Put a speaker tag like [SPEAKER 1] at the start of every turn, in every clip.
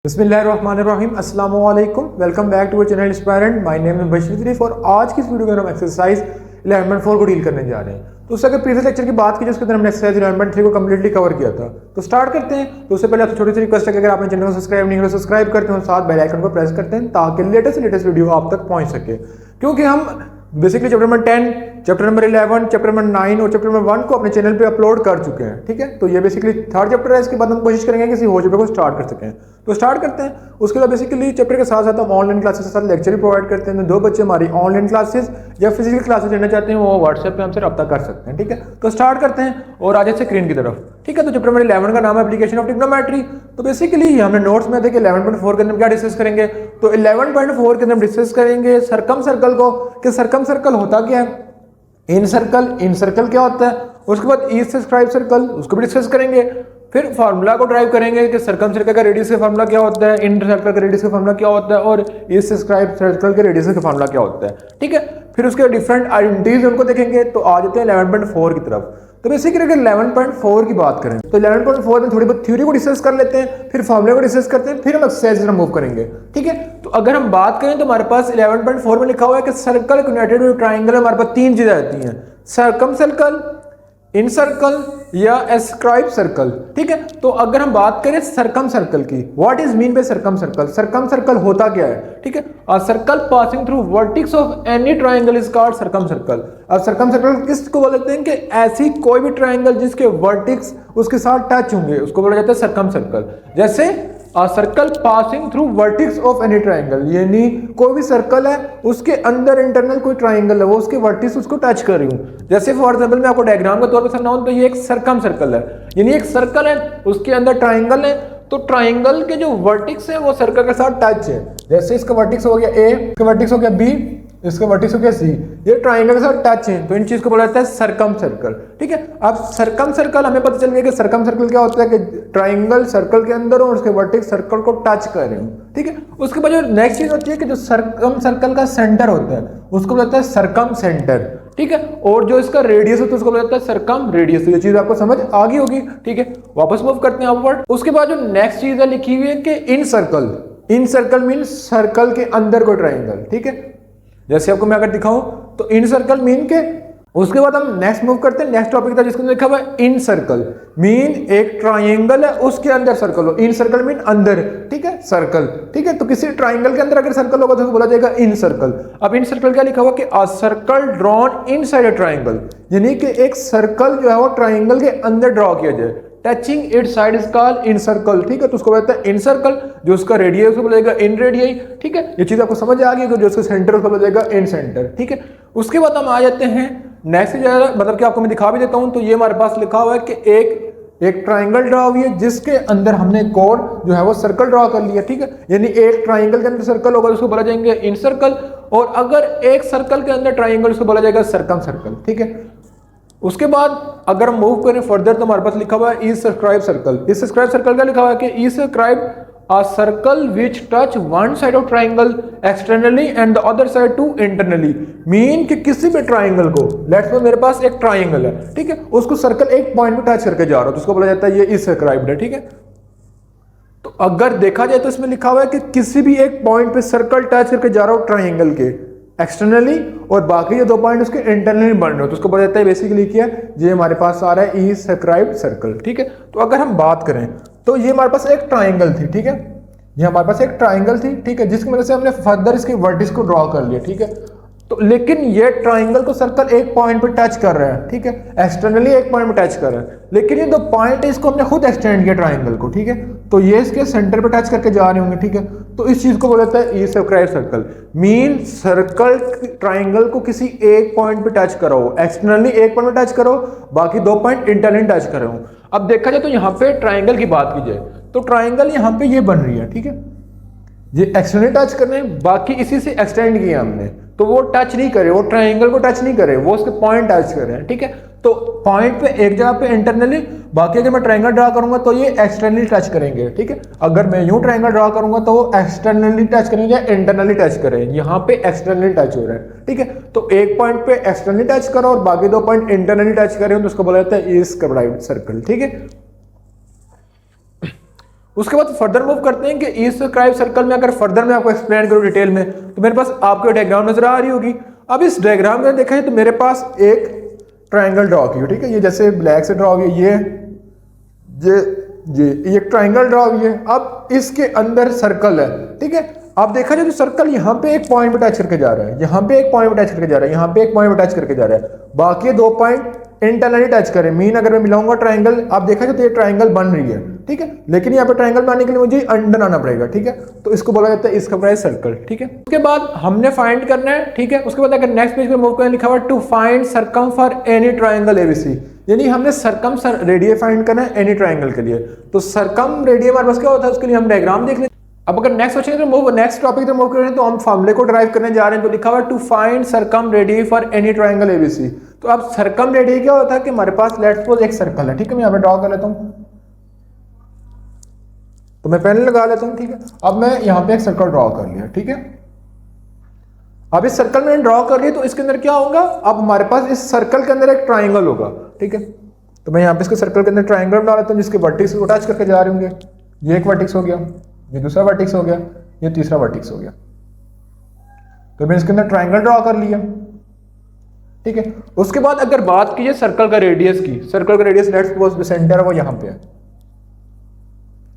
[SPEAKER 1] बिस्मिल्लाहिर्रहमानिर्रहीम अस्सलाम वालेकुम। Welcome back to our channel Inspirant. My name is Bashir Sharif और आज की इस वीडियो में हम एक्सरसाइज 11.4 को डील करने जा रहे हैं। तो उससे अगर प्रीवियस लेक्चर की बात की जिसके अंदर हमने एक्सरसाइज 11.3 को कम्प्लीटली कवर किया था, तो स्टार्ट करते हैं। तो उससे पहले आपसे छोटी सी रिक्वेस्ट है कि अगर आपने चैनल को सब्सक्राइब नहीं किया सब्सक्राइब करते हैं और साथ बेल आइकन को प्रेस करते हैं ताकि लेटेस्ट वीडियो आप तक पहुंच सके, क्योंकि हम basically chapter number 10, chapter number 11, chapter number 9 और चैप्टर नंबर 1 को अपने चैनल पे अपलोड कर चुके हैं। ठीक है, तो ये बेसिकली थर्ड चैप्टर है। इसके बाद हम कोशिश करेंगे किसी और चैप्टर को स्टार्ट कर सकें। तो स्टार्ट करते हैं। उसके बाद बेसिकली चैप्टर के साथ साथ हम ऑनलाइन क्लासेस के साथ लेक्चर भी प्रोवाइड करते हैं। दो बच्चे हमारी ऑनलाइन क्लासेस या फिजिकल क्लासेस लेना चाहते हैं वो व्हाट्सएप पे हमसे रब्ता कर सकते हैं। ठीक है, तो स्टार्ट करते हैं और आ जाते हैं स्क्रीन की तरफ। ठीक है, तो चैप्टर नंबर 11 का नाम है एप्लीकेशन ऑफ ट्रिग्नोमेट्री। तो बेसिकली हमने नोट्स में थे कि 11.4 के अंदर क्या डिस्कस करेंगे। तो 11.4 के अंदर डिस्कस करेंगे सरकम सर्कल को, कि सरकम सर्कल होता क्या है, इन सर्कल क्या होता है, उसके बाद ईस्ट सब्सक्राइब सर्कल उसको भी डिस्कस करेंगे। फिर फार्मूला को ड्राइव करेंगे कि सरकम सर्कल का रेडियस का फार्मूला क्या होता है, इन सर्कल का रेडियस का फार्मूला क्या होता है और ईस्ट सब्सक्राइब सर्कल के रेडियस का फार्मूला क्या होता है। ठीक है, फिर उसके डिफरेंट आइडेंटिटीज उनको देखेंगे। तो आ जाते हैं 11.4 की तरफ। तो बेसिकली अगर 11.4 की बात करें तो 11.4 में थोड़ी बहुत थ्योरी को डिस्कस कर लेते हैं, फिर फार्मूले को डिस्कस करते हैं, फिर हम एक्सरसाइज में मूव करेंगे। ठीक है, तो अगर हम बात करें तो हमारे पास 11.4 में लिखा हुआ है कि सर्कल कनेक्टेड विद ट्रायंगल, हमारे पास तीन चीजें आती हैं, सरकम सर्कल, इन सर्कल या एस्क्राइब सर्कल। ठीक है, तो अगर हम बात करें सरकम सर्कल की, what is mean by circumcircle, circumcircle होता क्या है। ठीक है, a circle passing through vertex of any triangle is called circumcircle. अब सरकम सर्कल किसको बोलते हैं कि ऐसी कोई भी ट्रायंगल जिसके वर्टेक्स उसके साथ टच होंगे उसको बोला जाता है सरकम सर्कल। जैसे A circle passing through vertex of any triangle, यानी कोई भी सर्कल है उसके अंदर इंटरनल कोई ट्राइंगल है वो उसके वर्टेक्स उसको टच कर रही हूँ। जैसे फॉर एग्जांपल मैं आपको डायग्राम के तौर पर समझाऊं तो ये एक सरकम सर्कल है, यानी एक सर्कल है उसके अंदर ट्राइंगल है, तो ट्राइंगल के जो वर्टेक्स है वो सर्कल के साथ टच है। जैसे इसका वर्टेक्स हो गया ए, इसका वर्टेक्स हो गया बी, इसका वर्टेक्स हो गया सी, ये ट्राइंगल के साथ टच है, तो इन चीज को बोला जाता है सरकम सर्कल। ठीक है, अब सरकम सर्कल हमें पता चल गया कि सरकम सर्कल क्या होता है कि ट्राइंगल सर्कल के अंदर और उसके वर्टेक्स सर्कल को टच कर रहे हो। ठीक है, उसके बाद जो नेक्स्ट चीज होती है कि जो सरकम सर्कल का सेंटर होता है उसको बोला जाता है सरकम सेंटर। ठीक है, और जो इसका रेडियस होता है उसको बोला जाता है सरकम रेडियस। तो ये चीज आपको समझ आ गई होगी। ठीक है, वापस मूव करते हैं अपवर्ड। उसके बाद जो नेक्स्ट चीज है लिखी हुई है कि इन सर्कल, इन सर्कल मीन सर्कल के अंदर कोई ट्राइंगल। ठीक है, जैसे आपको मैं अगर दिखाऊं तो इन सर्कल मीन के, उसके बाद हम नेक्स्ट मूव करते हैं नेक्स्ट टॉपिक था जिसके अंदर लिखा हुआ है इन सर्कल मीन एक ट्राइंगल है उसके अंदर सर्कल हो। इन सर्कल मीन अंदर, ठीक है, सर्कल। ठीक है, तो किसी ट्राइंगल के अंदर अगर सर्कल होगा तो बोला जाएगा इन सर्कल। अब इन सर्कल क्या लिखा हुआ कि a circle drawn inside a triangle, यानी कि एक सर्कल जो है वो ट्राइंगल के अंदर ड्रॉ किया जाए, touching it side is called in circle. ठीक है, तो उसको बोलते हैं इन सर्कल, जो उसका रेडियस उसको बोलेगा इन रेडियस। ठीक है, ये चीज आपको समझ आ गई कि जो उसका सेंटर उसको बोलेगा इन सेंटर। ठीक है, उसके बाद हम आ जाते हैं नेक्स्ट, मतलब कि आपको मैं दिखा भी देता हूं। तो ये हमारे पास लिखा हुआ है कि एक ट्राइंगल ड्रॉ हुई है जिसके अंदर हमने कोड जो है वो सर्कल ड्रॉ कर लिया। ठीक है, यानी एक ट्राइंगल के अंदर सर्कल होगा उसको बोला जाएंगे इन सर्कल, और अगर एक सर्कल के अंदर ट्राइंगल उसको बोला जाएगा सरकम सर्कल। ठीक है, उसके बाद अगर हम मूव करें फर्दर तो हमारे पास लिखा हुआ है east subscribe circle. East subscribe circle का लिखा हुआ है कि east subscribe a circle which touch one side of triangle externally and the other side two internally, mean कि किसी भी ट्राइंगल को, लेट्स सपोज मेरे पास एक ट्राइंगल है, ठीक है, उसको सर्कल एक पॉइंट पे टच करके जा रहा हो तो उसको बोला जाता है ये ईस्ट सब्सक्राइब्ड है। ठीक है, तो अगर देखा जाए तो इसमें लिखा हुआ है कि किसी भी एक पॉइंट पे सर्कल टच करके जा रहा हो ट्राइंगल के एक्सटर्नली और बाकी ये दो पॉइंट उसके इंटरनली बन रहे हो तो उसको बोला जाता है बेसिकली क्या है, ये हमारे पास आ रहा है ईस्ट सब्सक्राइब्ड सर्कल। ठीक है, तो अगर हम बात करें तो ये हमारे पास एक ट्राइंगल थी। ठीक है, ये हमारे पास एक ट्राइंगल थी। ठीक है, जिसकी वजह से हमने फर्दर इसके वर्टिस को ड्रॉ कर लिया। ठीक है, तो लेकिन ये ट्राइंगल को सर्कल एक पॉइंट पे टच कर रहा है। ठीक है, एक्सटर्नली एक पॉइंट पे टच कर रहा है, लेकिन ये दो पॉइंट है इसको हमने खुद एक्सटेंड किया ट्राइंगल को। ठीक है, तो ये इसके सेंटर पे टच करके जा रहे होंगे। ठीक है, तो इस चीज को बोला जाता है east subscribe circle, mean circle triangle को किसी एक पॉइंट पे टच करो, एक्सटर्नली एक पॉइंट पे टच करो, बाकी दो पॉइंट इंटरनली टच करो। अब देखा जाए तो यहाँ पे ट्राइंगल की बात की जाए तो ट्राइंगल यहाँ पे ये बन रही है। ठीक है, ये एक्सटर्नली टच कर रहे हैं, बाकी इसी से एक्सटेंड किया हमने, तो वो टच नहीं करे, वो ट्राइंगल को टच नहीं करे, वो उसके पॉइंट टच कर रहे हैं। ठीक है, तो पॉइंट पे एक जगह पे इंटरनली, बाकी अगर मैं ट्राइंगल ड्रा करूंगा तो ये एक्सटर्नली टच करेंगे। ठीक है, अगर मैं यूं ट्राइंगल ड्रा करूंगा तो वो एक्सटर्नली टच करेंगे या इंटरनली टच करें, यहाँ पे एक्सटर्नली टच हो रहा है। ठीक है, तो एक पॉइंट पे एक्सटर्नली टच करो और बाकी दो पॉइंट इंटरनली टच करें तो उसको बोला जाता है ईस्ट सब्सक्राइब्ड सर्कल। ठीक है, उसके बाद फर्दर मूव करते हैं कि इस स्क्राइब सर्कल में अगर फर्दर मैं आपको एक्सप्लेन करूँ डिटेल में तो मेरे पास आपको डायग्राम नजर आ रही होगी। अब इस डायग्राम में देखा है तो मेरे पास एक ट्राइंगल ड्रॉ की, ठीक है, ये जैसे ब्लैक से ड्रॉ हुई है, ये एक ट्राइंगल ड्रॉ हुई है। अब इसके अंदर सर्कल है, ठीक है। आप देखा जाए तो सर्कल यहाँ पे एक पॉइंट पे टच करके जा रहा है, यहाँ पे एक पॉइंट पे टच करके जा रहा है, यहाँ पे एक पॉइंट पे टच करके जा रहा है, बाकी 2 पॉइंट इंटरनली टच करें। मीन अगर मैं मिलाऊंगा ट्राइंगल, आप देखा जाए तो ये ट्राइंगल बन रही है, ठीक है, लेकिन यहाँ पे ट्राइंगल बनाने के लिए मुझे अंडर आना पड़ेगा, ठीक है, तो इसको बोला जाता है इसका प्राइस सर्कल, ठीक है। उसके बाद हमने फाइंड करना है, ठीक है। उसके बाद अगर नेक्स्ट पेज पे मूव करें, लिखा हुआ to find circum for any triangle ABC, यानी हमने सरकम रेडियस फाइंड करना है एनी ट्राइंगल के लिए। तो सरकम रेडियस हमारे पास क्या होता है, उसके लिए हम डायग्राम देख लें। अब अगर नेक्स्ट क्वेश्चन तो मूव नेक्स्ट टॉपिक पे मूव करें तो हम फॉर्मूले को ड्राइव करने जा रहे हैं। तो लिखा हुआ to find circum radius for any triangle ABC. तो अब सरकम रेडियस क्या होता है कि हमारे पास लेट्स सपोज एक सर्कल है, ठीक है, मैं यहाँ पे ड्रॉ कर लेता हूँ, तो मैं पेन लगा लेता हूँ, ठीक है। अब मैं यहाँ पे एक सर्कल ड्रॉ कर लिया, ठीक है। अब इस सर्कल में ड्रॉ कर लिया तो इसके अंदर क्या होगा, अब हमारे पास इस सर्कल के अंदर एक ट्राइंगल होगा, ठीक है। तो मैं यहाँ पे इसके सर्कल के अंदर ट्राइंगल बना लेता हूँ जिसके वर्टिक्स को टच करके जा रहे होंगे। ये एक वर्टिक्स हो गया, ये दूसरा वर्टिक्स हो गया, ये तीसरा वर्टिक्स हो गया। तो मैंने इसके अंदर ट्राइंगल ड्रॉ कर लिया, ठीक है। उसके बाद अगर बात कीजिए सर्कल का रेडियस की, सर्कल का रेडियस लेट्स सपोज सेंटर है वो यहाँ पे है,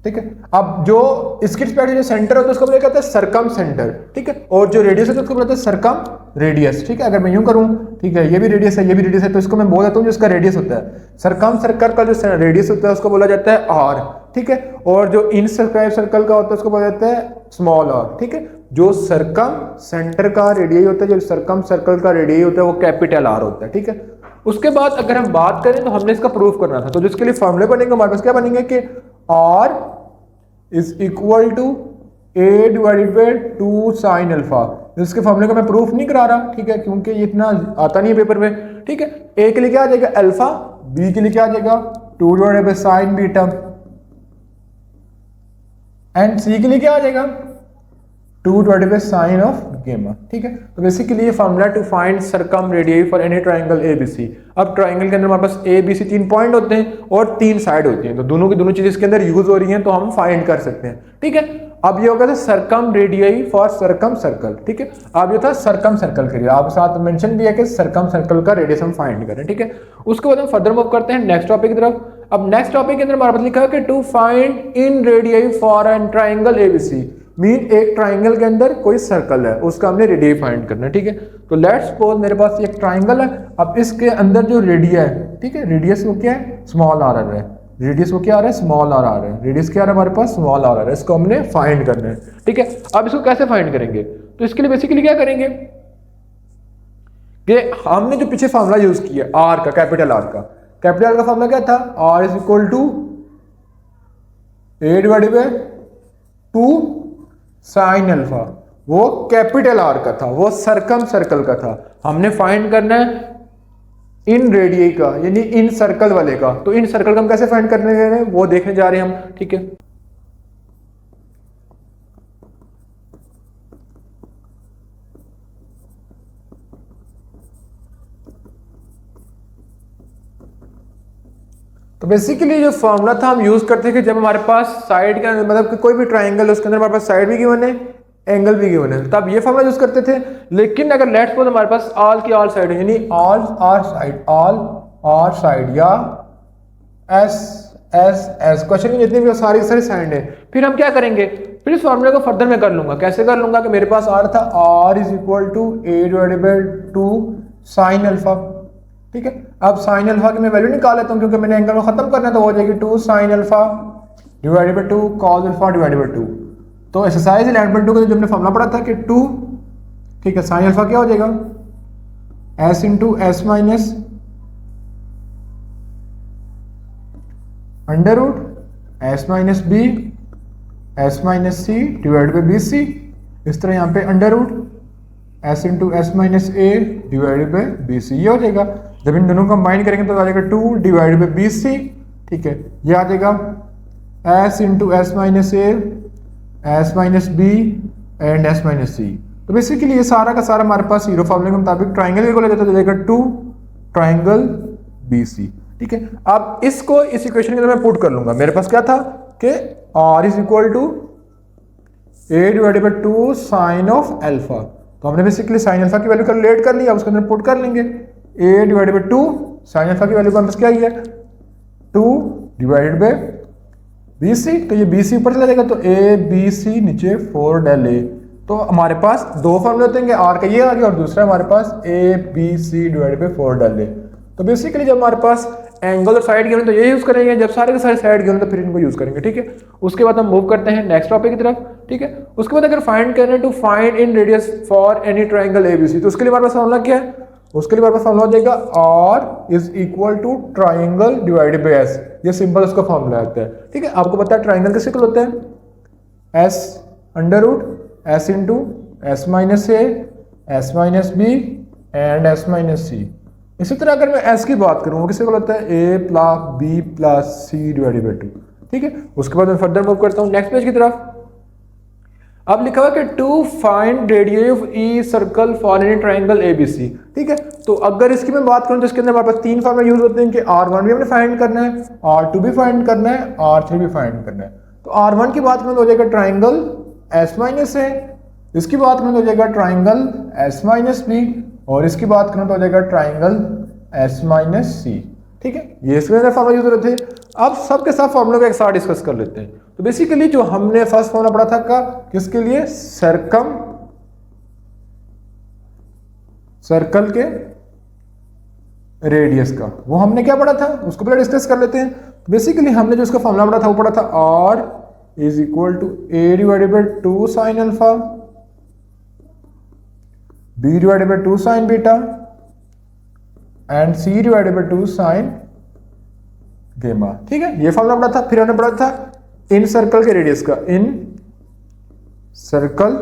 [SPEAKER 1] ठीक है। अब जो इसके रिस्पेक्ट जो सेंटर होता है उसको बोला जाता है सरकम सेंटर, ठीक है, और जो रेडियस है तो उसको बोला जाता है सरकम रेडियस, ठीक है। अगर मैं यूं करूं, ठीक है, ये भी रेडियस है, ये भी रेडियस है, तो इसको मैं बोल देता हूं जो इसका रेडियस होता है, सरकम सर्कल का जो रेडियस होता है उसको बोला जाता है आर, ठीक है। और जो इन सर्कल का होता है उसको बोला जाता है स्मॉल आर, ठीक है। जो सरकम सेंटर का रेडियस होता है, जो सरकम सर्कल का रेडियस होता है वो कैपिटल आर होता है, ठीक है। उसके बाद अगर हम बात करें तो हमने इसका प्रूफ करना था, तो जिसके लिए फॉर्मूले बनेंगे हमारे पास क्या बनेंगे कि R is equal to A divided by 2 sine alpha. इसके फॉर्मूले का मैं प्रूफ नहीं करा रहा, ठीक है, क्योंकि ये इतना आता नहीं है पेपर में, ठीक है। ए के लिए क्या आ जाएगा अल्फा, बी के लिए क्या आ जाएगा 2 divided by sine beta, and C के लिए क्या आ जाएगा 2 divided by sine of gamma, ठीक है। तो बेसिकली ये formula to find circum radius for any triangle ABC. अब ट्राइंगल के अंदर हमारे पास ए बी सी 3 पॉइंट होते हैं और 3 साइड होती हैं, तो दोनों की दोनों चीजें इसके अंदर यूज हो रही हैं तो हम फाइंड कर सकते हैं, ठीक है। अब ये होगा सरकम रेडियस फॉर सरकम सर्कल, ठीक है। अब ये था सरकम सर्कल के लिए, आप साथ मेंशन भी है कि सरकम सर्कल का रेडियस हम फाइंड करें, ठीक है। उसके बाद हम फर्दर मूव करते हैं नेक्स्ट टॉपिक की तरफ। अब नेक्स्ट टॉपिक के अंदर हमारे पास लिखा है कि to find in radius for an triangle ABC, mean एक ट्राइंगल के अंदर कोई सर्कल है उसका हमने रेडियस फाइंड करना है, ठीक है। तो लेट्स सपोज मेरे पास एक ट्राइंगल है, अब इसके अंदर जो रेडियस है, ठीक है, रेडियस वो क्या है स्मॉल आर है, रेडियस वो क्या आ रहा है स्मॉल आर आ रहा है, रेडियस क्या आ रहा है हमारे पास स्मॉल आर आ रहा है, इसको हमने फाइंड करना है, ठीक है। अब इसको कैसे फाइंड करेंगे, तो इसके लिए बेसिकली क्या करेंगे कि हमने जो पीछे फॉर्मूला यूज किया आर का, कैपिटल आर का, कैपिटल आर का फॉर्मूला क्या था, R is equal to A divided by 2 sine alpha. वो कैपिटल आर का था, वो सरकम सर्कल का था, हमने फाइंड करना है इन रेडियस का, यानी इन सर्कल वाले का। तो इन सर्कल का हम कैसे फाइंड करने जा रहे हैं वो देखने जा रहे हैं हम, ठीक है। तो बेसिकली जो फॉर्मूला था हम यूज करते थे जब हमारे पास साइड के मतलब कि कोई भी ट्राइंगल है उसके अंदर हमारे पास साइड भी गिवन है, एंगल भी गिवन है, तब ये फॉर्मूला यूज करते थे। लेकिन अगर लेट्स सपोज हमारे पास ऑल की ऑल साइड है, यानी all are side, all are side या एस एस एस, क्वेश्चन की जितनी भी सारी साइड है, फिर हम क्या करेंगे, फिर इस फॉर्मूले को फर्दर में कर लूंगा। कैसे कर लूंगा कि मेरे पास आर था, R is equal to A divided by 2 sine alpha, ठीक है। अब साइन अल्फा की मैं वैल्यू निकाल लेता हूं क्योंकि मैंने एंगल को खत्म करना है, तो हो जाएगी 2 sine alpha divided by 2 cos alpha divided by 2। तो एक्सरसाइज 11.2 का जो हमने फॉर्मूला पढ़ा था कि 2, ठीक है, साइन अल्फा क्या हो जाएगा s into S minus under root S minus B S minus C divide by B C. इस तरह यहाँ पे under root S into S minus A divided by B C, ये हो जाएगा। जब इन दोनों को कंबाइन करेंगे तो आ जाएगा 2 डिवाइडेड बाय बी सी, ठीक है। ये आ जाएगा S into S minus A S minus B and S minus C. तो बेसिकली ये सारा का सारा हमारे पास जीरो फॉर्मूले के मुताबिक ट्राइंगल को ले जाता है, 2 ट्राइंगल बी सी, ठीक है। अब इसको इस इक्वेशन के अंदर मैं पुट कर लूंगा। मेरे पास क्या था कि r is equal to a divided by 2 sine of alpha. तो हमने बेसिकली साइन अल्फा की वैल्यू कैलकुलेट कर ली, अब उसके अंदर पुट कर लेंगे a divided by 2 sine alpha की वैल्यू का पास क्या ही है 2 डिवाइडेड बाई BC, तो ये BC ऊपर चला जाएगा तो ABC नीचे 4 डेल A। तो हमारे पास दो फॉर्मूले होते हैं, R का ये आ गया और दूसरा हमारे पास ABC divided by 4 del A। तो बेसिकली जब हमारे पास एंगल और साइड गिवन तो ये यूज करेंगे, जब सारे के सारे साइड गिवन तो फिर इनको यूज करेंगे, ठीक है। उसके बाद हम मूव करते हैं नेक्स्ट टॉपिक की तरफ, ठीक है। उसके बाद अगर फाइंड करना है to find in radius for any triangle ABC, तो उसके लिए हमारे पास फॉर्मूला क्या है, उसके लिए हमारे पास फॉर्मूला हो जाएगा R is equal to triangle divided by S। ये सिंपल उसका फॉर्मूला आता है, ठीक है। आपको पता है ट्राइंगल कैसे होता है, S under root S into S minus A S minus B and S minus C। इसी तरह अगर मैं S की बात करूँ वो किससे होता है A plus B plus C divided by 2, ठीक है। उसके बाद मैं फर्दर मूव करता हूँ नेक्स्ट पेज की तरफ। अब लिखा हुआ कि to find radius of E circle for any triangle ABC, ठीक है। तो अगर इसकी मैं बात करूं तो इसके अंदर हमारे पास तीन फॉर्मूले यूज होते हैं कि R1 भी हमने फाइंड करना है, R2 भी फाइंड करना है, R3 भी फाइंड करना है। तो R1 की बात में हो जाएगा ट्राइंगल S माइनस A, इसकी बात में हो जाएगा ट्राइंगल S माइनस B और इसकी बात करें तो हो जाएगा ट्राइंगल S माइनस C, ठीक है। ये इसके अंदर फॉर्मूला यूज होते थे। अब सबके सब फॉर्मूलों को एक साथ डिस्कस कर लेते हैं। तो बेसिकली जो हमने फर्स्ट फॉर्मूला पढ़ा था का किसके लिए, सर्कल के रेडियस का, वो हमने क्या पढ़ा था उसको पहले डिस्कस कर लेते हैं। तो बेसिकली हमने जो इसका फॉर्मूला पढ़ा था वो पढ़ा था R is equal to A divided by 2 sine alpha B divided by 2 sine beta and C divided by 2 sine gamma, ठीक है। ये फॉर्मूला पढ़ा था। फिर हमने पढ़ा था इन सर्कल के रेडियस का, इन सर्कल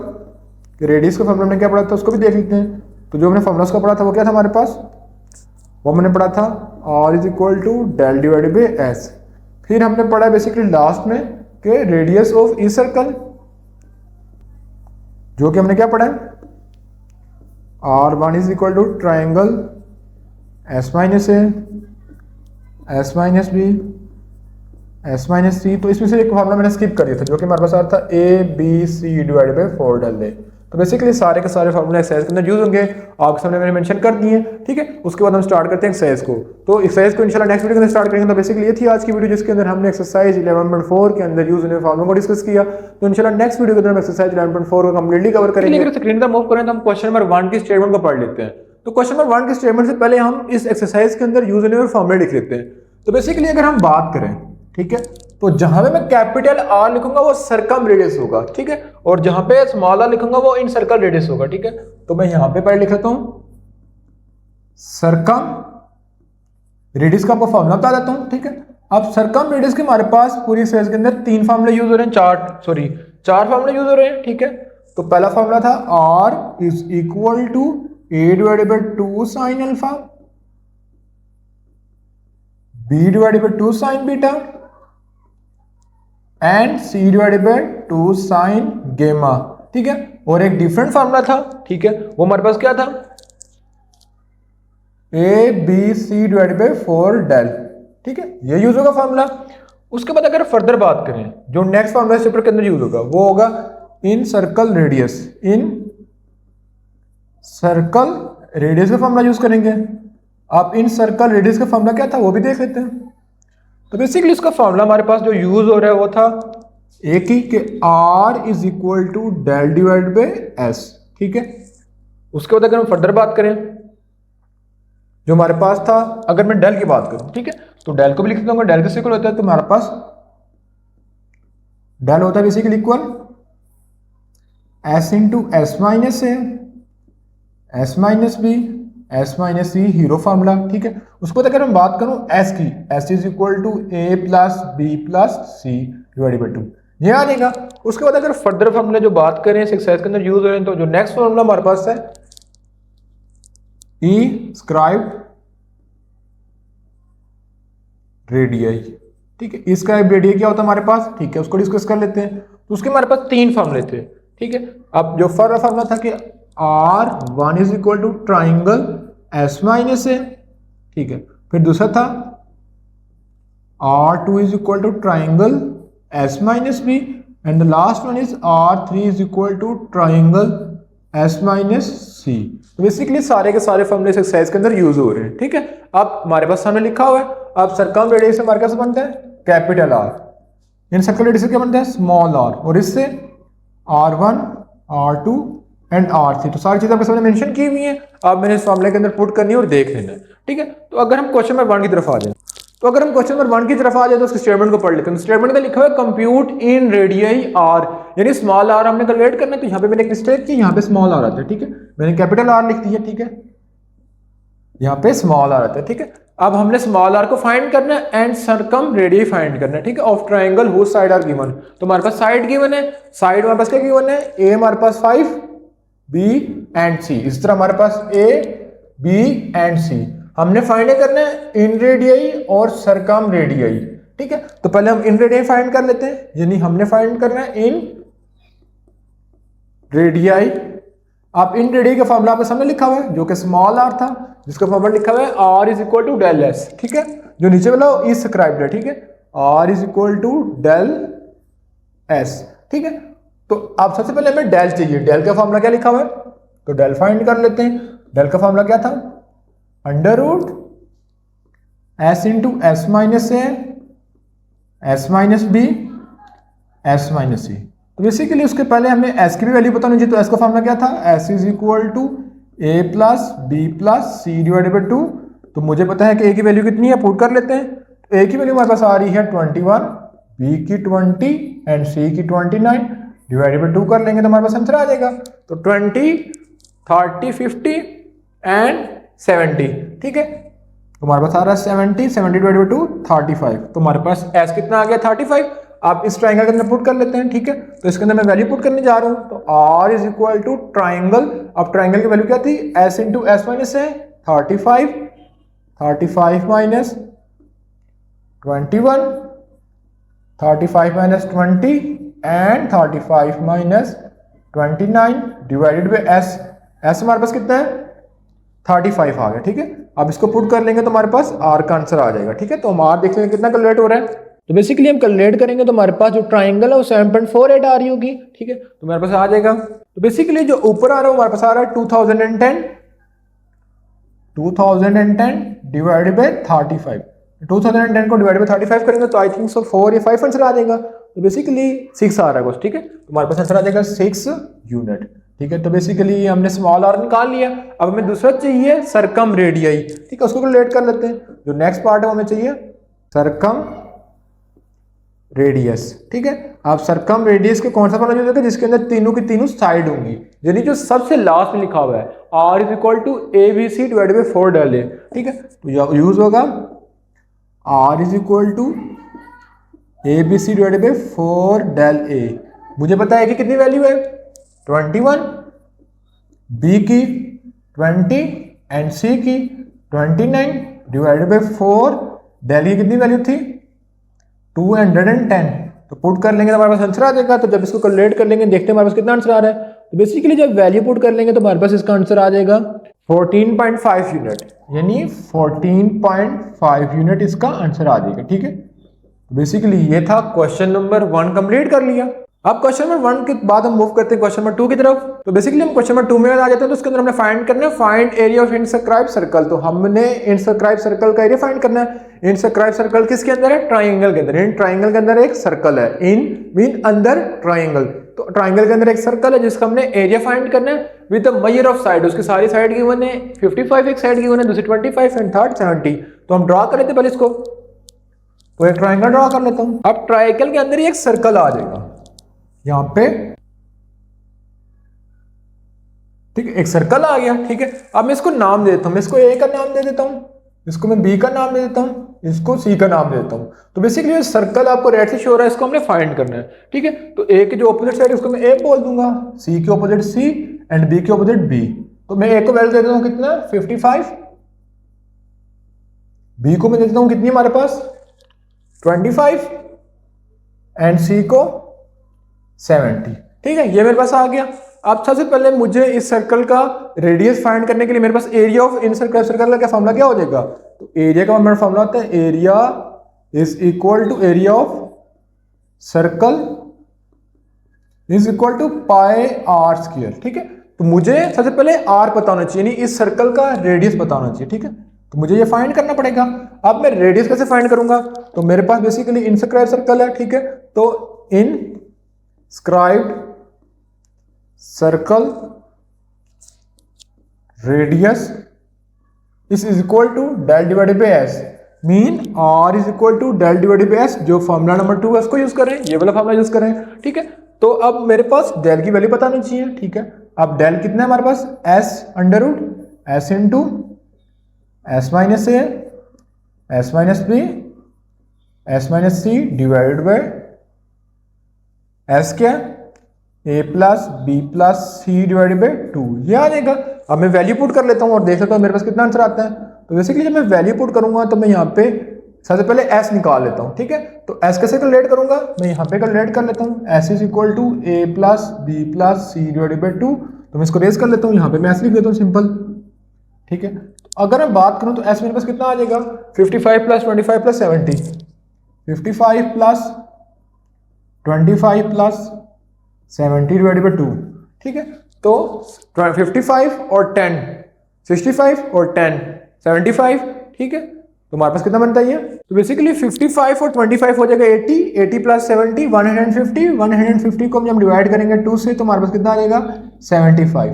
[SPEAKER 1] के रेडियस का फॉर्मूला हमने क्या पढ़ा था उसको भी देख लेते हैं। तो जो हमने फॉर्मूला उसका पढ़ा था वो क्या था हमारे पास, वो हमने पढ़ा था R is equal to del divided by S। फिर हमने पढ़ा बेसिकली लास्ट में कि रेडियस ऑफ ई सर्कल, जो कि हमने क्या पढ़ा है R1 is equal to triangle S minus A S minus B S minus C। तो इसमें से एक फॉर्मूला मैंने स्किप कर दिया था जो कि हमारे पास आ रहा था ABC divided by 4 del A। तो बेसिकली सारे के सारे फॉर्मूले एक्सरसाइज के अंदर यूज होंगे, आपके सामने मैंने मेंशन कर दिए, ठीक है। उसके बाद हम स्टार्ट करते हैं एक्सरसाइज को। तो एक्सरसाइज को इंशाल्लाह नेक्स्ट वीडियो के अंदर स्टार्ट करेंगे। तो बेसिकली ये थी आज की वीडियो जिसके अंदर हमने एक्सरसाइज 11.4 के अंदर यूज होने फॉर्मूलों को डिस्कस किया। तो इंशाल्लाह नेक्स्ट वीडियो के अंदर हम एक्सरसाइज 11.4 को कंप्लीटली कवर करेंगे। अगर स्क्रीन पर मूव करें तो हम क्वेश्चन नंबर 1 की स्टेटमेंट को पढ़ लेते हैं। तो क्वेश्चन नंबर 1 की स्टेटमेंट से पहले हम इस एक्सरसाइज के अंदर यूज होने वाले फॉर्मूले लिख लेते हैं। तो बेसिकली अगर हम बात करें, ठीक है, तो जहां पे मैं कैपिटल R लिखूंगा वो सर्कम रेडियस होगा, ठीक है, और जहां पे स्मॉल r लिखूंगा वो इन सर्कल रेडियस होगा, ठीक है। तो मैं यहां पे पहले लिख लेता हूं सर्कम रेडियस का आपको फॉर्मूला बता देता हूं, ठीक है। अब सर्कम रेडियस के हमारे पास पूरी एक्सरसाइज के अंदर तीन फॉर्मूले यूज हो रहे हैं, चार फॉर्मूले यूज हो रहे हैं, ठीक है। तो पहला फॉर्मूला था R is equal to A divided by 2 sine alpha B divided by 2 sine beta and C divided by 2 sine gamma, ठीक है। और एक डिफरेंट फार्मूला था, ठीक है, वो हमारे पास क्या था ABC डिवाइडेड बाई 4 डेल, ठीक है, ये यूज होगा फार्मूला। उसके बाद अगर फर्दर बात करें जो नेक्स्ट फार्मूला इस चैप्टर के अंदर यूज होगा वो होगा इन सर्कल रेडियस, इन सर्कल रेडियस का फार्मूला यूज करेंगे। आप इन सर्कल रेडियस का फार्मूला क्या था वो भी देख लेते हैं। तो बेसिकली इसका फार्मूला हमारे पास जो यूज हो रहा है वो था एक ही कि R is equal to del divide by S, ठीक है। उसके बाद अगर हम फर्दर बात करें जो हमारे पास था, अगर मैं डेल की बात करूं, ठीक है, तो डेल को भी लिख देता हूं। डेल किससे इक्वल होता है, तो हमारे पास डेल होता है basically equal S into S minus A S minus B S minus C hero formula, ठीक है। उसको अगर हम बात करूं S की, S is equal to A plus B plus C divided by 2, ये आ जाएगा। उसके बाद अगर फर्दर फार्मूले जो बात करें इस एक्सरसाइज के अंदर यूज हो रहे हैं, तो जो नेक्स्ट फार्मूला हमारे पास है E स्क्राइब रेडियई, ठीक है। E स्क्राइब रेडियई क्या होता है हमारे पास, ठीक है, उसको डिस्कस कर लेते हैं। तो उसके हमारे पास तीन फार्मूले थे, ठीक है। अब जो फर्स्ट फार्मूला था कि R1 is equal to triangle S minus A, ठीक है। फिर दूसरा था R2 is equal to triangle S minus B and the last one is R3 is equal to triangle S minus C। तो basically सारे के सारे फॉर्मूले इस एक्सरसाइज के अंदर यूज हो रहे हैं, ठीक है। अब हमारे पास सामने लिखा हुआ है, अब सर्कम रेडियस हमारे पास बनता है कैपिटल R, इन सर्कल रेडियस क्या बनता है स्मॉल r, और इससे R1 R2 एंड R3। तो सारी चीजें आपके सामने मेंशन की हुई हैं, अब मैंने इस फॉर्मूले के अंदर पुट करनी है और देख लेना है, ठीक है। तो अगर हम क्वेश्चन नंबर 1 की तरफ आ जाए, तो उसके स्टेटमेंट को पढ़ लेते हैं। स्टेटमेंट में लिखा हुआ है कंप्यूट इन रेडियई r, यानी स्मॉल r हमने कैलकुलेट करना है। तो यहाँ पे मैंने एक मिस्टेक की, यहाँ पे स्मॉल r आता है, ठीक है। मैंने कैपिटल R लिख दिया, ठीक है, यहाँ पे स्मॉल r आता है, ठीक है। अब हमने स्मॉल r को फाइंड करना है एंड सर्कम रेडियई फाइंड करना है, ठीक है, of triangle whose side are given. तो हमारे पास साइड गिवन है, साइड हमारे पास क्या गिवन है, a हमारे पास 5 b एंड c। इस तरह हमारे पास a b एंड c हमने फाइंड करना है इन रेडियई और सर्कम रेडियई, ठीक है। तो पहले हम इन रेडियई फाइंड कर लेते हैं, यानी हमने फाइंड करना है इन रेडियई। आप इन रेडियई का फॉर्मूला आपके सामने लिखा हुआ है जो कि स्मॉल r था, जिसका फॉर्मूला लिखा हुआ है r is equal to del s, ठीक है। जो नीचे वाला इज सब्सक्राइब्ड है, ठीक है, r is equal to del s, ठीक है। तो आप सबसे पहले हमें डेल चाहिए, डेल का फॉर्मूला क्या लिखा हुआ है, तो डेल फाइंड कर लेते हैं। डेल का फॉर्मूला क्या था, under root s into S minus A S minus B S minus C. तो बेसिकली उसके पहले हमें s की भी वैल्यू पता नहीं चाहिए, तो s का फॉर्मूला क्या था, s is equal to a plus B plus C divided by 2। तो मुझे पता है कि a की वैल्यू कितनी है, पुट कर लेते हैं। तो a की वैल्यू हमारे पास आ रही है 21, b की 20 एंड c की 29, डिवाइडेड बाई 2 कर लेंगे तो हमारे पास आंसर आ जाएगा। तो 20, 30, 50 एंड 70, ठीक है। तो हमारे पास आ रहा है 70 डिवाइडेड बाई 2 35। तो हमारे पास s कितना आ गया 35। आप इस ट्राइंगल के अंदर पुट कर लेते हैं, ठीक है। तो इसके अंदर मैं वैल्यू पुट करने जा रहा हूं, तो r is equal to triangle. अब ट्राइंगल की वैल्यू क्या थी, s इंटू एस माइनस है 35 minus 21, 35 minus 20 and 35 minus 29 divided by s। s हमारे पास कितना है 35 आ गया, ठीक है। अब इसको पुट कर लेंगे तो हमारे पास r का आंसर आ जाएगा, ठीक है। तो हम r देख लेंगे कितना कैलकुलेट हो रहा है। तो बेसिकली हम कैलकुलेट करेंगे तो हमारे पास जो ट्राइंगल है वो 7.48 आ रही होगी, ठीक है। तो हमारे पास आ जाएगा। तो बेसिकली जो ऊपर आ रहा है हमारे पास आ रहा है 2010 डिवाइडेड बाई 35। 2010 को डिवाइड बाई 35 करेंगे तो आई थिंक सो 4 या 5 आंसर आ जाएगा। तो बेसिकली 6 आ रहा है कुछ, ठीक है। तो हमारे पास आंसर आ जाएगा 6 यूनिट, ठीक है। तो बेसिकली हमने स्मॉल r निकाल लिया। अब हमें दूसरा चाहिए सर्कम रेडियई, ठीक है, उसको कैलकुलेट कर लेते हैं। जो नेक्स्ट पार्ट है हमें चाहिए सर्कम रेडियस, ठीक है। आप सर्कम रेडियस के कौन सा फॉर्मूला यूज होगा, जिसके अंदर तीनों की तीनों साइड होंगी, यानी जो सबसे लास्ट में लिखा हुआ है r is equal to A B C divided by 4 del A, ठीक है। तो यूज होगा r is equal to A B C divided by 4 del A. मुझे पता है कि कितनी वैल्यू है 21, बी की 20 एंड सी की 29 डिवाइडेड बाई 4 डेल की कितनी वैल्यू थी 210। तो पुट कर लेंगे तो हमारे पास आंसर आ जाएगा। तो जब इसको कैलकुलेट कर लेंगे देखते हैं हमारे पास कितना आंसर आ रहा है। तो बेसिकली जब वैल्यू पुट कर लेंगे तो हमारे पास इसका आंसर आ जाएगा 14.5 यूनिट, यानी 14.5 यूनिट इसका आंसर आ जाएगा, ठीक है। बेसिकली ये था क्वेश्चन नंबर 1 कंप्लीट कर लिया। अब क्वेश्चन नंबर 1 के बाद हम मूव करते हैं क्वेश्चन नंबर 2 की तरफ। तो बेसिकली हम क्वेश्चन नंबर 2 में आ जाते हैं, तो उसके अंदर हमने फाइंड करना है फाइंड एरिया ऑफ इनसर्क्राइब सर्कल। तो हमने इनसर्क्राइब सर्कल का एरिया फाइंड करना है। इनसर्क्राइब सर्कल किसके अंदर है, ट्राइंगल के अंदर। इन ट्राइंगल के अंदर एक सर्कल है, इन मीन अंदर ट्राइंगल। तो ट्राइंगल के अंदर एक सर्कल है जिसका हमने एरिया फाइंड करना है with the measure of side. उसकी सारी साइड गिवन है 55 एक साइड गिवन है, दूसरी 25 एंड थर्ड 70। तो हम ड्रॉ कर लेते हैं पहले इसको, तो एक ट्राइंगल ड्रॉ कर लेता हूं। अब ट्राइंगल के अंदर ही एक सर्कल आ जाएगा यहां पे, ठीक है, एक सर्कल आ गया, ठीक है। अब मैं इसको नाम दे देता हूं, मैं इसको ए का नाम दे देता हूं, इसको मैं बी का नाम दे देता हूं, इसको सी का नाम दे देता हूं। तो बेसिकली ये सर्कल आपको रेड से शो हो रहा है, इसको हमने फाइंड करना है, ठीक है। तो ए के जो ऑपोजिट साइड है उसको मैं ए बोल दूंगा, सी के ऑपोजिट सी एंड बी के ऑपोजिट बी। तो मैं ए को वैल्यू दे देता हूं कितना 55, बी को मैं दे देता हूं कितनी हमारे पास 25 एंड सी को 70, ठीक है। ये मेरे पास आ गया। अब सबसे पहले मुझे इस सर्कल का रेडियस फाइंड करने के लिए मेरे पास एरिया ऑफ इनसर्क्राइब सर्कल का क्या फॉर्मूला क्या हो जाएगा, तो एरिया का हमारा फॉर्मूला होता है area is equal to area of circle is equal to pi R square. ठीक है, तो मुझे सबसे पहले आर पता होना चाहिए, यानी इस सर्कल का रेडियस पता होना चाहिए। ठीक है, तो मुझे ये फाइंड करना पड़ेगा। अब मैं रेडियस कैसे फाइंड करूंगा, तो मेरे पास बेसिकली इनस्क्राइब सर्कल है। ठीक है, तो inscribed circle radius is equal to del divided by S, mean R is equal to del divided by S. जो फॉर्मूला नंबर 2 है उसको यूज करें, ये वाला फॉर्मूला यूज करें। ठीक है, तो अब मेरे पास डेल की वैल्यू पता होनी चाहिए। ठीक है, अब डेल कितना है हमारे पास, S under root S into S minus A S minus B S minus C divided by S क्या, A plus B plus C divided by 2, ये आ जाएगा। अब मैं वैल्यू पुट कर लेता हूँ और देख लेता हूँ मेरे पास कितना आंसर आता है। तो बेसिकली जब मैं वैल्यू पुट करूंगा तो मैं यहाँ पे सबसे पहले s निकाल लेता हूँ। ठीक है, तो s कैसे कैलकुलेट करूंगा, मैं यहाँ पे कैलकुलेट कर लेता हूँ। s is equal to A plus B plus C divided by 2, तो मैं इसको रेज कर लेता हूँ, यहाँ पे मैं s लिख देता हूँ सिंपल। ठीक है, तो अगर मैं बात करूँ तो s मेरे पास कितना आ जाएगा, 55 plus 25 plus 70, 55 plus 25 plus 70 divided by 2। ठीक है, तो 55 और 10 65 और 10 75। ठीक है, तो हमारे पास कितना बनता है ये, तो बेसिकली 55 और 25 हो जाएगा 80, 80 प्लस 70 150, 150 को हम डिवाइड करेंगे 2 से तो हमारे पास कितना आ जाएगा 75।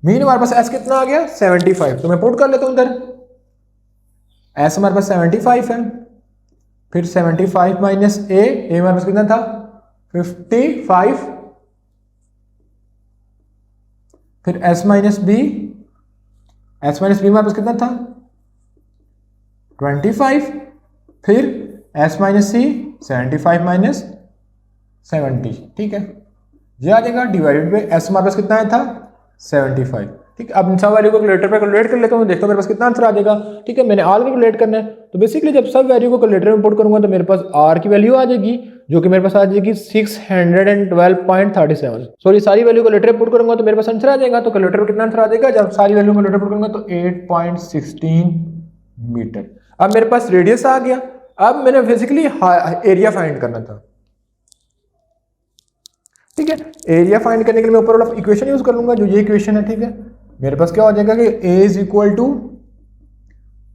[SPEAKER 1] मीन हमारे पास s कितना आ गया 75, तो मैं पुट कर लेता हूं इधर, s हमारे पास 75 है, फिर 75 माइनस a हमारे पास कितना था 55, फिर s माइनस b हमारे पास कितना था 25, फिर s माइनस सी 75 माइनस 70। ठीक है, ये आ जाएगा डिवाइडेड बाय s हमारे पास कितना आया था 75। ठीक है, अब इन सब वैल्यू को कैलकुलेटर पे कैलकुलेट कर लेता हूँ, देखता हूँ मेरे पास कितना आंसर आ जाएगा। ठीक है, मैंने आर कैलकुलेट करना है, तो बेसिकली जब सब वैल्यू को कैलकुलेटर में पुट करूंगा तो मेरे पास आर की वैल्यू आ जाएगी, जो कि मेरे पास आ जाएगी 612.37। सॉरी, सारी वैल्यू कैलकुलेटर में पुट करूंगा तो मेरे पास आंसर आ जाएगा। तो कैलकुलेटर में कितना आंसर आ जाएगा, जब सारी वैल्यू कैलकुलेटर पुट करूंगा तो 8.16 मीटर। अब मेरे पास रेडियस आ गया, अब मैंने बेसिकली एरिया फाइंड करना था। ठीक है, एरिया फाइंड करने के लिए मैं ऊपर वाला इक्वेशन यूज कर लूंगा, जो ये इक्वेशन है। ठीक है, मेरे पास क्या हो जाएगा कि a is equal to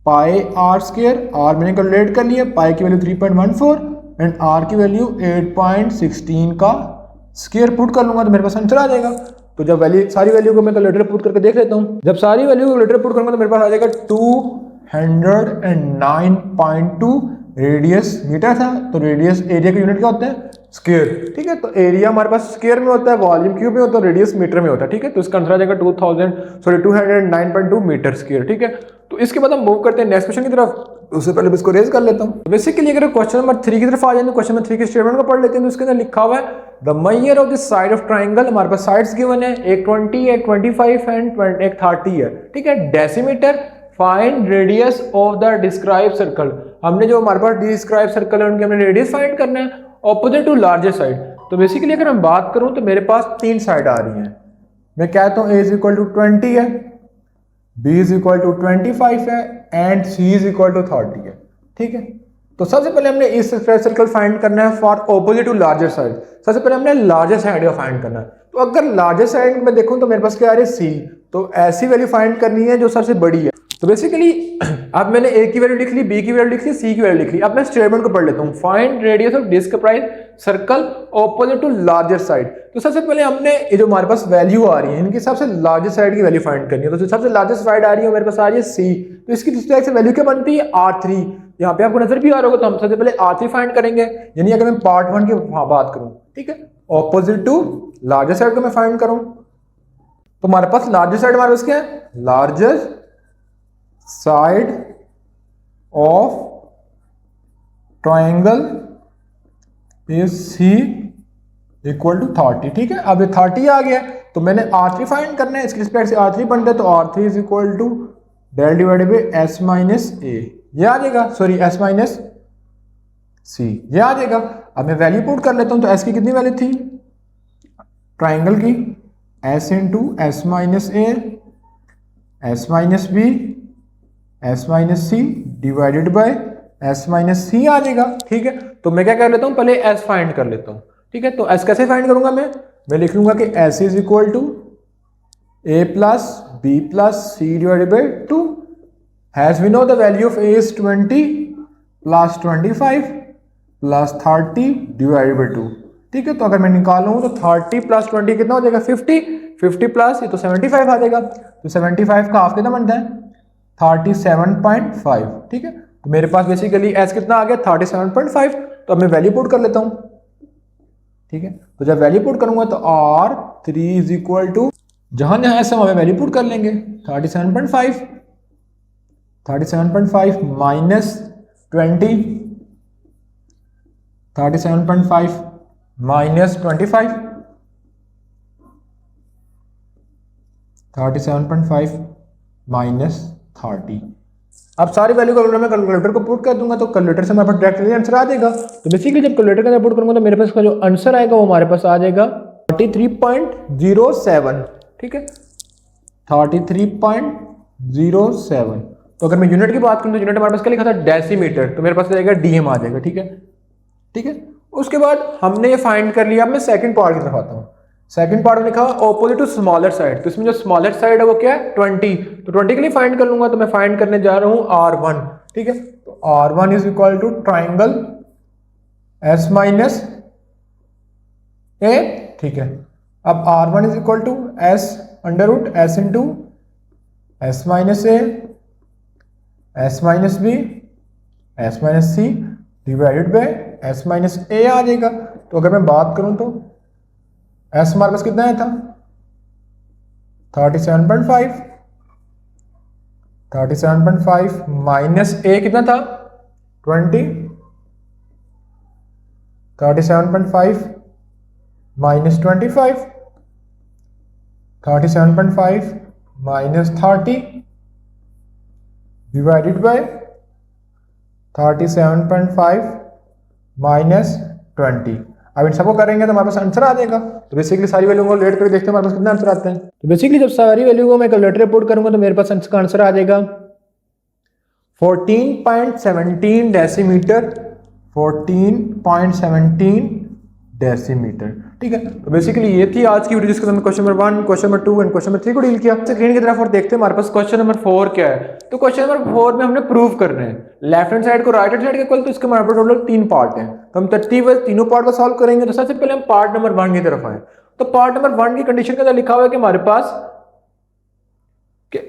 [SPEAKER 1] pi R square, R मैंने कैलकुलेट कर लिया, पाई की वैल्यू 3.14 एंड आर की वैल्यू 8.16 का स्क्वायर पुट कर लूंगा तो मेरे पास आंसर आ जाएगा। तो जब वैल्यू सारी वैल्यू को मैं कैलकुलेटर पुट करके देख लेता हूँ, जब सारी वैल्यू कैलकुलेटर पुट करूंगा तो मेरे पास आ जाएगा 209.2 रेडियस मीटर था। तो रेडियस एरिया का यूनिट क्या होता है स्क्वायर। ठीक है, तो एरिया हमारे पास स्क्वायर में होता है, वॉल्यूम क्यूब में होता है, रेडियस मीटर में होता है। ठीक है, तो इसका आंसर आ जाएगा 209.2 मीटर स्क्वायर। ठीक है, तो इसके बाद हम मूव करते हैं नेक्स्ट क्वेश्चन की तरफ। उससे पहले इसको रेज कर लेता हूँ। बेसिकली अगर क्वेश्चन नंबर 3 की तरफ आ जाए तो क्वेश्चन नंबर 3 के स्टेटमेंट को पढ़ लेते हैं। तो उसके अंदर लिखा हुआ है the measure of the side of triangle, हमारे पास साइड्स गिवन है, एक 20 एक 25 एंड एक 30 है। ठीक है, decimetre, find radius of the describe circle, हमने जो हमारे पास डिस्क्राइब सर्कल है उनके हमने रेडियस फाइंड करना है ऑपोजिट टू लार्जर साइड। तो बेसिकली अगर मैं बात करूं तो मेरे पास 3 साइड आ रही हैं। मैं कहता हूं a इज इक्वल टू 20 है, b इज इक्वल टू 25 है and c is equal to 30 है। ठीक है, तो सबसे पहले हमने इस सर्कल फाइंड करना है for opposite to larger side. सबसे पहले हमने लार्जर साइड का फाइंड करना है। तो अगर लार्जर साइड में देखूं तो मेरे पास क्या आ रही है c, तो ऐसी वैल्यू फाइंड करनी है जो सबसे बड़ी है। तो बेसिकली अब मैंने a की वैल्यू लिख ली, b की वैल्यू लिख ली, c की वैल्यू लिख ली। अब मैं स्टेटमेंट को पढ़ लेता हूँ, find radius of describe circle opposite to larger side. तो सबसे पहले हमने ये जो हमारे पास वैल्यू आ रही है इनकी सबसे लार्जर साइड की वैल्यू फाइंड करनी है। तो सबसे लार्जेस्ट साइड आ रही है मेरे पास आ रही है c, तो इसकी रिस्पेक्ट से वैल्यू क्या बनती है r3। यहाँ पे आपको नजर भी आ रहा होगा, तो हम सबसे पहले r3 फाइंड करेंगे। यानी अगर मैं पार्ट 1 की बात करूँ, ठीक है, ऑपोजिट टू लार्जर साइड को मैं फाइंड करूँ तो हमारे पास लार्जर साइड हमारे पास क्या है, larger side of triangle is c equal to 30। ठीक है, अब ये 30 आ गया तो मैंने r3 फाइंड करना है, इसके रिस्पेक्ट से r3 बनता है, तो r3 is equal to del divided by s minus a, ये आ जाएगा, सॉरी s माइनस c, ये आ जाएगा। अब मैं वैल्यू पुट कर लेता हूं, तो s की कितनी वैल्यू थी ट्राइंगल की, s into S minus a s minus b s minus c divided by S minus C आ जाएगा। ठीक है, तो मैं क्या कर लेता हूँ, पहले एस फाइंड कर लेता हूँ। ठीक है, तो एस कैसे फाइंड करूंगा मैं लिख लूंगा कि S is equal to A plus B plus C divided by 2। Has we know the value of A is 20 plus 25 plus 30 divided by 2। ठीक है, तो अगर मैं निकालूं तो 30 प्लस 20 कितना हो जाएगा 50, 50 प्लस ये तो 75 आ जाएगा। तो 75 का हाफ कितना बनता है 37.5। ठीक है, तो मेरे पास बेसिकली एस कितना आ गया 37.5। तो अब मैं वैल्यू पुट कर लेता हूं। ठीक है, तो जब वैल्यू पुट करूंगा तो आर 3 इज इक्वल टू जहां जहां एस हम हमें वैल्यू पुट कर लेंगे 37.5 माइनस 20 37.5 माइनस 25 37.5 माइनस 30। अब सारी वैल्यू कैलकुलेटर में कैलकुलेटर को पुट कर दूंगा तो कैलकुलेटर से हमारे पास डायरेक्टली आंसर आ जाएगा। तो बेसिकली जब कैलकुलेटर के अंदर पुट करूंगा तो मेरे पास का जो आंसर आएगा वो हमारे पास आ जाएगा 33.07। ठीक है, 33.07। तो अगर मैं यूनिट की बात करूं तो यूनिट हमारे पास क्या लिखा था डेसीमीटर, तो मेरे पास जाएगा डीएम आ जाएगा। ठीक है, ठीक है, उसके बाद हमने ये फाइंड कर लिया। अब मैं सेकंड पार्ट की तरफ आता हूं। सेकंड पार्ट में लिखा हुआ ऑपोजिट टू स्मॉलर साइड, तो इसमें जो स्मॉलर साइड है वो क्या है 20। तो 20 के लिए फाइंड कर लूंगा, तो मैं फाइंड करने जा रहा हूं R1। ठीक है, तो R1 is equal to triangle S minus A। ठीक है, अब R1 is equal to S under root S into S minus A S minus B S minus C divided by S minus A आ जाएगा। तो अगर मैं बात करूं तो S हमारे पास कितना है था 37.5 माइनस A कितना था 20 37.5 minus 25 37.5 minus 30 divided by 37.5 minus 20। अब इन सबको करेंगे तो हमारे पास आंसर आ जाएगा। तो बेसिकली सारी वैल्यू को लेट करके देखते हैं हमारे पास कितना आंसर आता है। तो बेसिकली जब सारी वैल्यू को मैं कैलकुलेटर पुट करूंगा तो मेरे पास का आंसर आ जाएगा 14.17 डेसीमीटर 14.17 डेसीमीटर। ठीक है, तो बेसिकली ये थी आज की वीडियो जिसके अंदर question number 1, question number 2 and question number 3 को डील किया। स्क्रीन की तरफ और देखते हैं हमारे पास क्वेश्चन नंबर 4 क्या है। तो क्वेश्चन नंबर 4 में हमने प्रूव करना है लेफ्ट हैंड साइड को राइट हैंड साइड के इक्वल, तो इसके हमारे पास टोटल 3 पार्ट हैं। तो हम तरतीब तीनों पार्ट को सॉल्व करेंगे। तो सबसे पहले हम पार्ट नंबर 1 की तरफ आए। तो पार्ट नंबर 1 की कंडीशन के अंदर लिखा हुआ है कि हमारे पास कि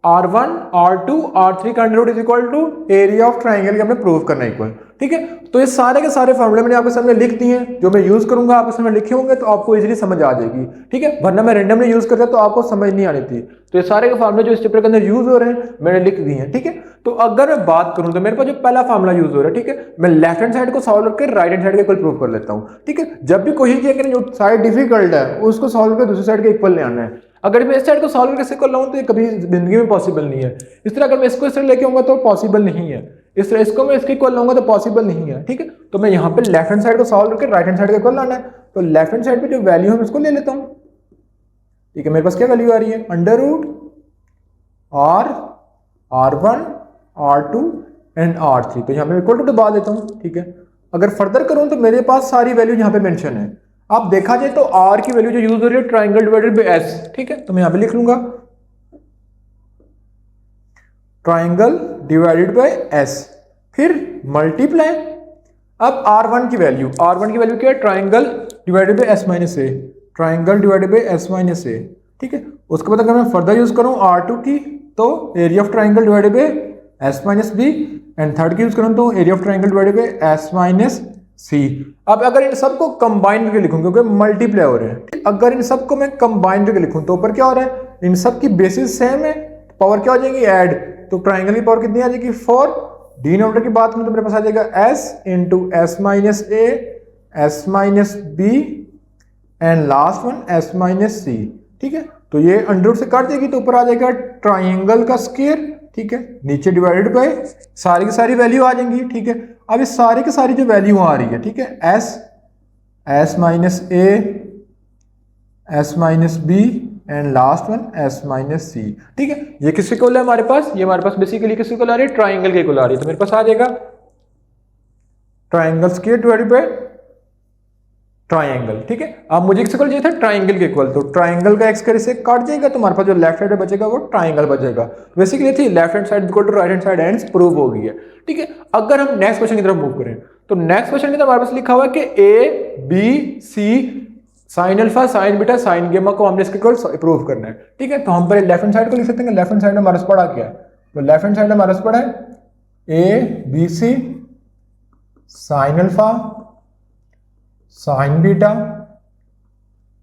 [SPEAKER 1] R1 R2 R3 का under root is equal to area of triangle, हमने प्रूव करना इक्वल। ठीक है, तो ये सारे के सारे फॉर्मूले मैंने आपके सामने लिख दिए हैं, जो मैं यूज करूंगा आपके सामने लिखे होंगे तो आपको इजीली समझ आ जाएगी। ठीक है, वरना मैं रैंडमली यूज करता तो आपको समझ नहीं आनी थी। तो ये सारे के फॉर्मूले जो इस चैप्टर के अंदर यूज हो रहे हैं मैंने लिख दिए हैं। ठीक है, तो अगर मैं बात करूं तो मेरे पास जो पहला फॉर्मूला यूज हो रहा है, ठीक है, मैं लेफ्ट हैंड साइड को सॉल्व करके राइट हैंड साइड के इक्वल प्रूव कर लेता हूं। ठीक है, जब भी कोशिश किया करें जो साइड डिफिकल्ट है उसको सॉल्व करके दूसरी साइड के इक्वल ले आना है। अगर मैं इस साइड को सॉल्व करके इसको लाऊं तो ये कभी जिंदगी में पॉसिबल नहीं है। इस तरह अगर मैं इसको इस तरह लेके आऊंगा तो पॉसिबल नहीं है। इस तरह इसको मैं इसके इक्वल लाऊंगा तो पॉसिबल नहीं है। ठीक है, तो मैं यहाँ पे लेफ्ट हैंड साइड को सॉल्व करके राइट हैंड साइड के इक्वल लाना है। तो लेफ्ट हैंड साइड पे जो वैल्यू है इसको ले लेता हूँ। ठीक है, मेरे पास क्या वैल्यू आ रही है under root R1 R2 and R3। तो यहाँ पे इक्वल टू दबा देता हूँ। ठीक है, अगर फर्दर करूँ तो मेरे पास सारी वैल्यू यहाँ पे मेंशन है। आप देखा जाए तो R की वैल्यू जो यूज हो रही है ट्राइंगल डिवाइडेड बाय S। ठीक है, तो मैं यहाँ पे लिख लूंगा ट्राइंगल डिवाइडेड बाय S, फिर मल्टीप्लाई। अब R1 की वैल्यू क्या है triangle divided by S minus A, triangle divided by S minus A। ठीक है, उसके बाद अगर मैं फर्दर यूज करूं R2 की तो area of triangle divided by S minus B, and third की यूज करूं तो area of triangle divided by S minus C। अब अगर इन सबको कंबाइन करके लिखूं क्योंकि मल्टीप्लाई हो रहे हैं, अगर इन सबको मैं कंबाइन करके लिखूं तो ऊपर क्या हो रहा है इन सब की बेसिस सेम है, पावर क्या हो जाएगी ऐड। तो ट्राइंगल की पावर कितनी आ जाएगी 4। डिनोमिनेटर की बात करूं तो मेरे पास आ जाएगा S into S minus A S minus B and last one S minus C। ठीक है, तो ये अंडर रूट से काट देगी तो ऊपर आ जाएगा ट्राइंगल का स्क्वायर। ठीक है, नीचे डिवाइडेड बाय सारी की सारी वैल्यू आ जाएंगी। ठीक है, अब इस सारी की सारी जो वैल्यू आ रही है, ठीक है, S minus A S minus B and last one S minus C. ठीक है, ये किसके इक्वल है हमारे पास, ये हमारे पास बेसिकली किसके इक्वल आ रही है, ट्राइंगल के इक्वल आ रही है। तो मेरे पास आ जाएगा triangle square divided by triangle. ठीक है, अब मुझे किसके इक्वल चाहिए था, ट्राइंगल के इक्वल। तो ट्राइंगल का एक्स स्क्वायर से काट जाएगा तो हमारे पास जो लेफ्ट साइड बचेगा वो ट्राइंगल बचेगा। बेसिकली थी left hand side equal to right hand side and prove हो गई है। ठीक है, अगर हम नेक्स्ट क्वेश्चन की तरफ मूव करें तो नेक्स्ट क्वेश्चन की तरफ हमारे पास लिखा हुआ है कि A B C sine alpha sine beta sine gamma को हमने इसके इक्वल प्रूव करना है। ठीक है, तो हम पहले लेफ्ट हैंड साइड को लिख सकते हैं। लेफ्ट हैंड साइड हमारे पास पड़ा क्या है, तो लेफ्ट हैंड साइड हमारे पास पड़ा है A B C sine alpha sine beta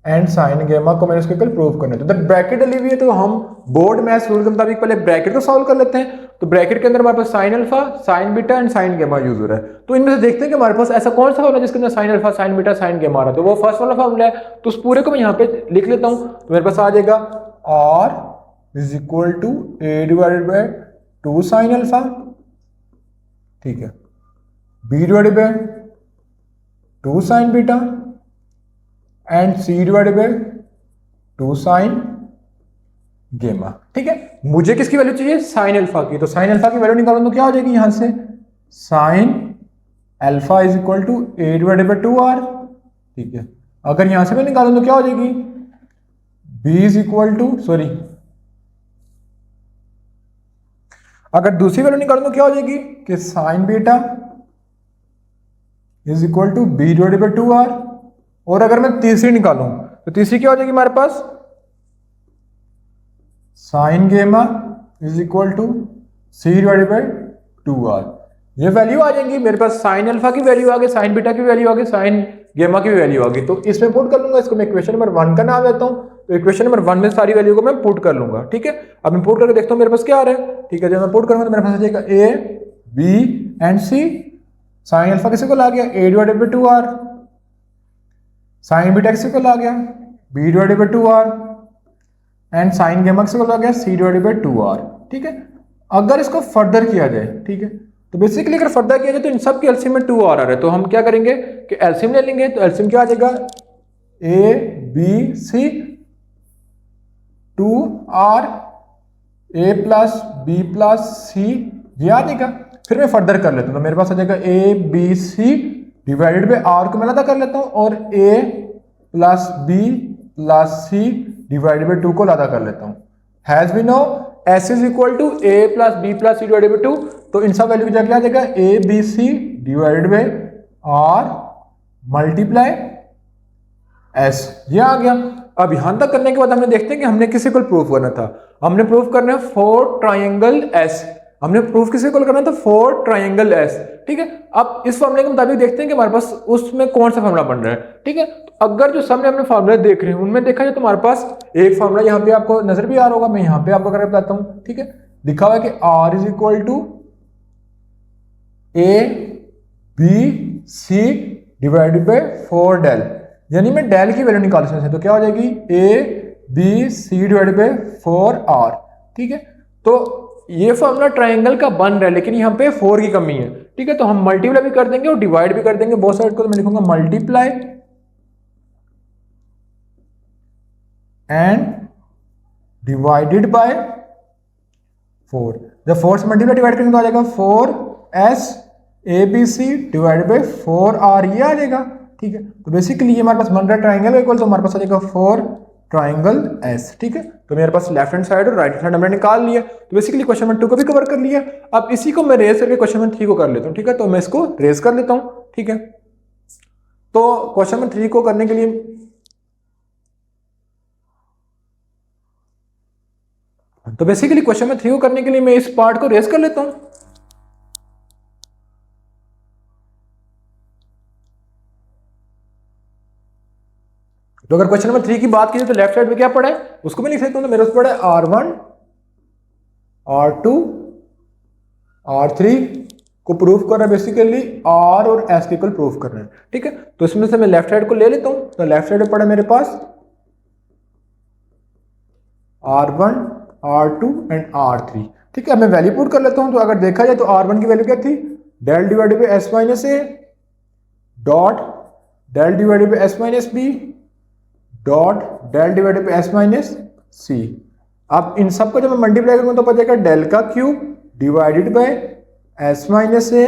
[SPEAKER 1] and sine gamma को मैंने उसके इक्वल प्रूव करना है। तो जब ब्रैकेट डली हुई है तो हम बोर्ड मैथ्स रूल के मुताबिक पहले ब्रैकेट को सॉल्व कर लेते हैं। तो ब्रैकेट के अंदर हमारे पास sine alpha sine beta and sine gamma use हो रहा है। तो इनमें से देखते हैं कि हमारे पास ऐसा कौन सा फॉर्मूला जिसके अंदर sign alpha sine beta sine गेमा आ रहा है। तो वो फर्स्ट वाला फॉर्मूला है, तो उस पूरे को मैं यहाँ पे लिख लेता हूँ। तो मेरे पास आ जाएगा R is equal to A divided by 2 sine alpha, ठीक है, B divided by 2 sine beta and C divided by 2 sine gamma. ठीक है, मुझे किसकी वैल्यू चाहिए, साइन अल्फा की। तो साइन अल्फा की वैल्यू निकालो तो क्या हो जाएगी यहां से, sine alpha is equal to A divided by 2r। ठीक है, अगर यहां से मैं निकालूं तो क्या हो जाएगी, b इज इक्वल टू अगर दूसरी वैल्यू निकालूं तो क्या हो जाएगी कि sine beta is equal to B divided by 2r। और अगर मैं तीसरी निकालूं तो तीसरी क्या हो जाएगी हमारे पास, sine gamma is equal to C divided by 2r। ये वैल्यू आ जाएंगी मेरे पास, साइन अल्फा की वैल्यू आ गई, साइन बीटा की वैल्यू आ गई, साइन गेमा की वैल्यू आ गई। तो इसमें पुट कर लूंगा, इसको मैं इक्वेशन नंबर 1 का नाम देता हूं। तो इक्वेशन नंबर 1 में सारी वैल्यू को मैं पुट कर लूंगा। ठीक है, अब मैं पुट करके देखता हूं मेरे पास क्या आ रहा है। ठीक है, जब मैं पुट करूंगा तो मेरे पास आ जाएगा A B and C. Sine alpha किसी को ला गया A divided by 2r, sine beta किसी को ला गया B divided by 2r and sine gamma किसी को ला गया सी डिवाइडेड बाय 2r। ठीक है, अगर इसको फर्दर किया जाए, ठीक है, तो बेसिकली अगर फर्दर किया जाए तो इन सब के एलसीएम में 2r आ रहा है। तो हम क्या करेंगे कि एलसीएम ले लेंगे। तो एलसीएम क्या आ जाएगा, A B C 2r A plus B plus C, ये आ जाएगा। फिर मैं फर्दर कर लेता हूँ, तो मेरे पास आ जाएगा A B C divided by R को मैं अलग कर लेता हूँ और A plus B plus C divided by 2 को अलग कर लेता हूँ। As we know S is equal to A plus B plus C divided by 2। तो इन सब वैल्यू की जगह आ जाएगा A B C divided by R multiply S, ये आ गया। अब यहां तक करने के बाद हमने देखते हैं कि हमने किसी को प्रूफ करना था। हमने प्रूफ करना है 4 ट्राइंगल एस। हमने प्रूफ किसी को करना था 4 ट्राइंगल एस। ठीक है, अब इस फॉर्मूले के मुताबिक देखते हैं कि हमारे पास उसमें कौन सा फॉर्मूला बन रहा है। ठीक है, तो अगर जो सामने हमने फॉर्मूले देख रहे हैं उनमें देखा जाए तो हमारे पास एक फॉर्मूला यहाँ पे आपको नजर भी आ रहा होगा, मैं यहाँ पे आपको करके बताता हूँ। ठीक है, लिखा हुआ है कि R is equal to A B C divided by 4 del, यानी मैं डेल की वैल्यू निकाल सकता हूं। तो क्या हो जाएगी A B C divided by 4r। ठीक है, तो ये फॉर्मूला ट्राइंगल का बन रहा है लेकिन यहाँ पे 4 की कमी है। ठीक है, तो हम मल्टीप्लाई भी कर देंगे और डिवाइड भी कर देंगे बोथ साइड को। तो मैं लिखूंगा मल्टीप्लाई एंड डिवाइडेड बाय 4। जब 4 से मल्टीप्लाई डिवाइड करेंगे तो आ जाएगा 4s A B C divided by 4r, ये आ जाएगा। ठीक है, तो बेसिकली ये हमारे पास बन रहा है ट्राइंगल इक्वल, तो हमारे पास आ जाएगा 4 ट्राइंगल एस। ठीक है, तो मेरे पास लेफ्ट हैंड साइड और राइट हैंड साइड हमने निकाल लिया। तो बेसिकली क्वेश्चन नंबर 2 को भी कवर कर लिया। अब इसी को मैं रेज करके क्वेश्चन नंबर 3 को कर लेता हूँ। ठीक है, तो मैं इसको रेज कर लेता हूँ। ठीक है, तो क्वेश्चन नंबर 3 को करने के लिए तो बेसिकली क्वेश्चन नंबर 3 को करने के लिए मैं इस पार्ट को रेज कर लेता हूँ। तो अगर क्वेश्चन नंबर 3 की बात कीजिए तो लेफ्ट साइड में क्या पड़ा है उसको मैं लिख सकता हूं। तो मेरे पास पड़ा है R1 R2 R3 को प्रूफ करना है, बेसिकली R और S के इक्वल प्रूफ करना है। ठीक है, तो इसमें से मैं लेफ्ट साइड को ले लेता हूं। तो लेफ्ट साइड में पड़ा मेरे पास R1 R2 एंड R3। ठीक है, मैं वैल्यू पुट कर लेता हूं। तो अगर देखा जाए तो R1 की वैल्यू क्या थी, del divided by S minus A dot del divided by S minus B dot del divided by S minus C. अब इन सबको जब मैं मल्टीप्लाई करूंगा तो बचेगा डेल का cube divided by S minus A,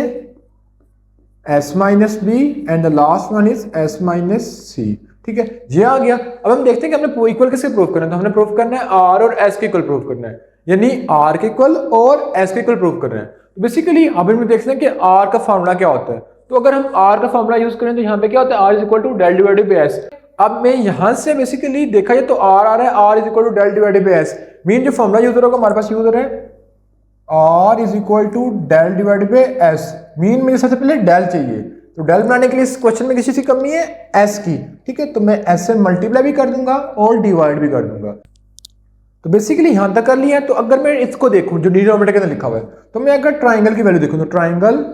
[SPEAKER 1] S minus B and the last one is S minus C. ठीक है, ये आ गया। अब हम देखते हैं कि हमने इक्वल किससे प्रूव करना है। तो हमने प्रूव करना है आर और एस के इक्वल प्रूव करना है, यानी आर के इक्वल और एस के इक्वल प्रूव करना है। तो बेसिकली अब हम देखते हैं कि आर का फॉर्मूला क्या होता है। तो अगर हम आर का फॉर्मूला यूज करें तो यहाँ पे क्या होता है, R is equal to del divided by S. अब मैं यहां से बेसिकली देखा जाए तो आर आ रहा है R is equal to del divided by S, mean जो फॉर्मूला यूज हो रहा होगा हमारे पास यूज हो रहा है R is equal to del divided by S, mean मुझे सबसे पहले डेल चाहिए। तो डेल बनाने के लिए इस क्वेश्चन में किसी चीज की कमी है, एस की। ठीक है, तो मैं एस से मल्टीप्लाई भी कर दूंगा और डिवाइड भी कर दूंगा। तो बेसिकली यहां तक कर लिया है। तो अगर मैं इसको देखूं जो डिनोमिनेटर के अंदर लिखा हुआ है, तो मैं अगर ट्राइंगल की वैल्यू देखूं तो triangle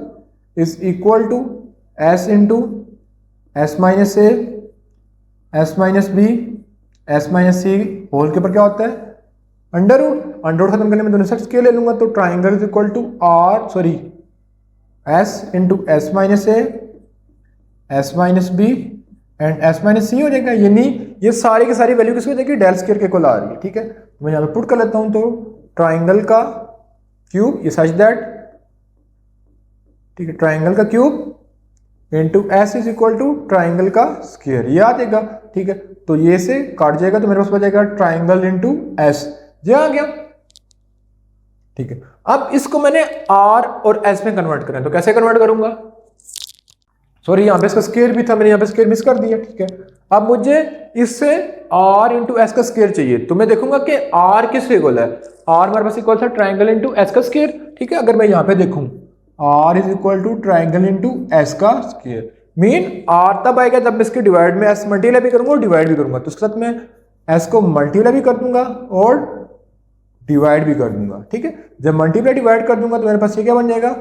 [SPEAKER 1] is equal to S into S minus A, S minus B, S minus C whole के ऊपर क्या होता है अंडर रूट। अंडर रूट खत्म करने में दोनों साइड स्केयर ले लूंगा। तो triangle is equal to S into S minus A, S minus B and S minus C हो जाएगा, यानी ये सारी की सारी वैल्यू किसकी हो जाएगी, डेल स्क्वायर के इक्वल आ रही है। ठीक है, तो मैं यहाँ पे पुट कर लेता हूं। तो ट्राइंगल का क्यूब ये सच दैट, ठीक है, ट्राइंगल का cube into S is equal to triangle का स्क्वायर, ये आ जाएगा। ठीक है, तो ये से काट जाएगा तो मेरे पास बचेगा ट्राइंगल इंटू एस, ये आ गया। ठीक है, अब इसको मैंने आर और एस में कन्वर्ट करना है। तो कैसे कन्वर्ट करूंगा, सॉरी यहाँ पे इसका स्क्वायर भी था, मैंने यहाँ पे स्क्वायर मिस कर दिया। ठीक है, अब मुझे इससे r इंटू एस का स्क्वायर चाहिए। तो मैं देखूंगा कि r किस इक्वल है, r हमारे पास इक्वल था ट्राइंगल इंटू एस का स्क्वायर। ठीक है, अगर मैं यहाँ पे देखूं r is equal to triangle into S का स्क्वायर, मीन r तब आएगा जब मैं इसके डिवाइड में एस मल्टीप्लाई भी करूंगा और डिवाइड भी करूंगा। तो उसके साथ मैं एस को मल्टीप्लाई भी कर दूंगा और डिवाइड भी कर दूंगा। ठीक है, जब मल्टीप्लाई डिवाइड कर दूंगा तो मेरे पास ये क्या बन जाएगा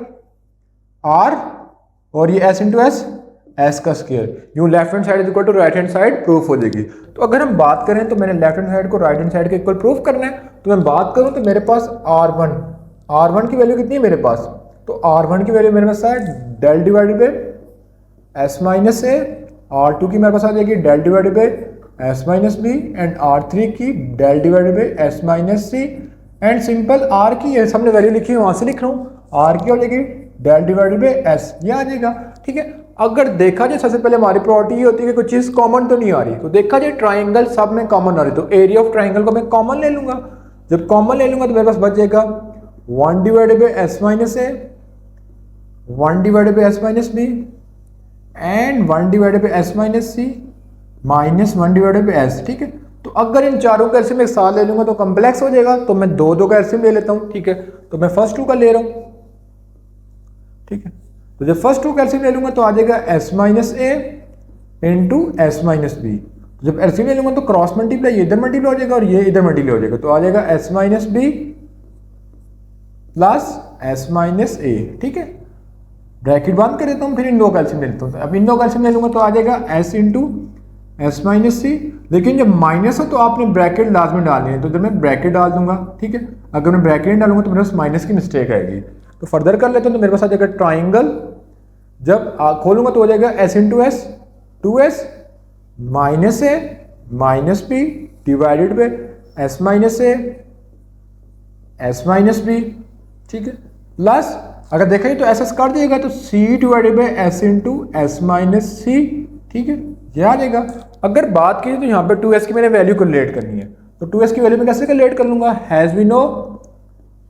[SPEAKER 1] r और ये s इंटू एस का स्क्वायर। यूं left hand side is equal to right hand side proof हो जाएगी। तो अगर हम बात करें तो मैंने लेफ्ट हैंड साइड को राइट हैंड साइड के इक्वल प्रूफ करना है। तो मैं बात करूं तो मेरे पास r1 की वैल्यू कितनी है मेरे पास, तो r1 की वैल्यू मेरे पास है del divided by S minus A, r2 की मेरे पास आ जाएगी del divided by S minus B and r3 की del divided by S minus C and simple r की ये सामने वैल्यू लिखी है वहां से लिख रहा हूँ, r की हो जाएगी डेल डिवाइडेड बाय एस, ये आ जाएगा। ठीक है, अगर देखा जाए सबसे पहले हमारी प्रॉपर्टी ये होती है कि कोई चीज कॉमन तो नहीं आ रही। तो देखा जाए ट्राइंगल सब में कॉमन आ रही, तो एरिया ऑफ ट्राइंगल को मैं कॉमन ले लूंगा। जब कॉमन ले लूंगा तो मेरे पास बच जाएगा 1 divided by S minus A, 1 divided by S minus B and 1 divided by S minus C minus 1 divided by S. ठीक है, तो अगर इन चारों का एलसीएम एक साथ ले लूंगा तो कॉम्प्लेक्स हो जाएगा। तो मैं दो का एलसीएम ले लेता हूं। ठीक है, तो मैं फर्स्ट 2 का ले रहा हूं। ठीक है, तो जब फर्स्ट 2 का एलसीएम ले लूंगा तो आ जाएगा एस माइनस ए इंटू एस माइनस बी। जब एलसीएम ले लूंगा तो क्रॉस मल्टीप्लाई, ये इधर मल्टीप्लाई हो जाएगा और ये इधर मल्टीप्लाई हो जाएगा। तो आ जाएगा S minus B plus S minus A. ठीक है, ब्रैकेट बंद कर देता हूँ, फिर इन दो का एलसीएम ले लेता हूँ। अब इन दो का एलसीएम ले लूंगा तो आ जाएगा एस इंटू एस माइनस सी। लेकिन जब माइनस हो तो आपने ब्रैकेट लाजमी डालनी है, तो जब मैं ब्रैकेट डाल दूंगा। ठीक है, अगर मैं ब्रैकेट नहीं डालूंगा तो मेरे पास माइनस की मिस्टेक आएगी। तो फर्दर कर लेते हैं, तो मेरे पास आ जाएगा ट्राइंगल, जब खोलूंगा तो हो जाएगा S into S 2s minus A minus B divided by S minus A S minus B. ठीक है, प्लस अगर देखा जाए तो एस काट दिएगा तो C divided by S into S minus C. ठीक है, ये आ जाएगा। अगर बात की तो यहाँ पे 2s की मैंने वैल्यू कैलकुलेट करनी है, तो 2s की वैल्यू में कैसे कैलकुलेट कर लूंगा, हैज वी नो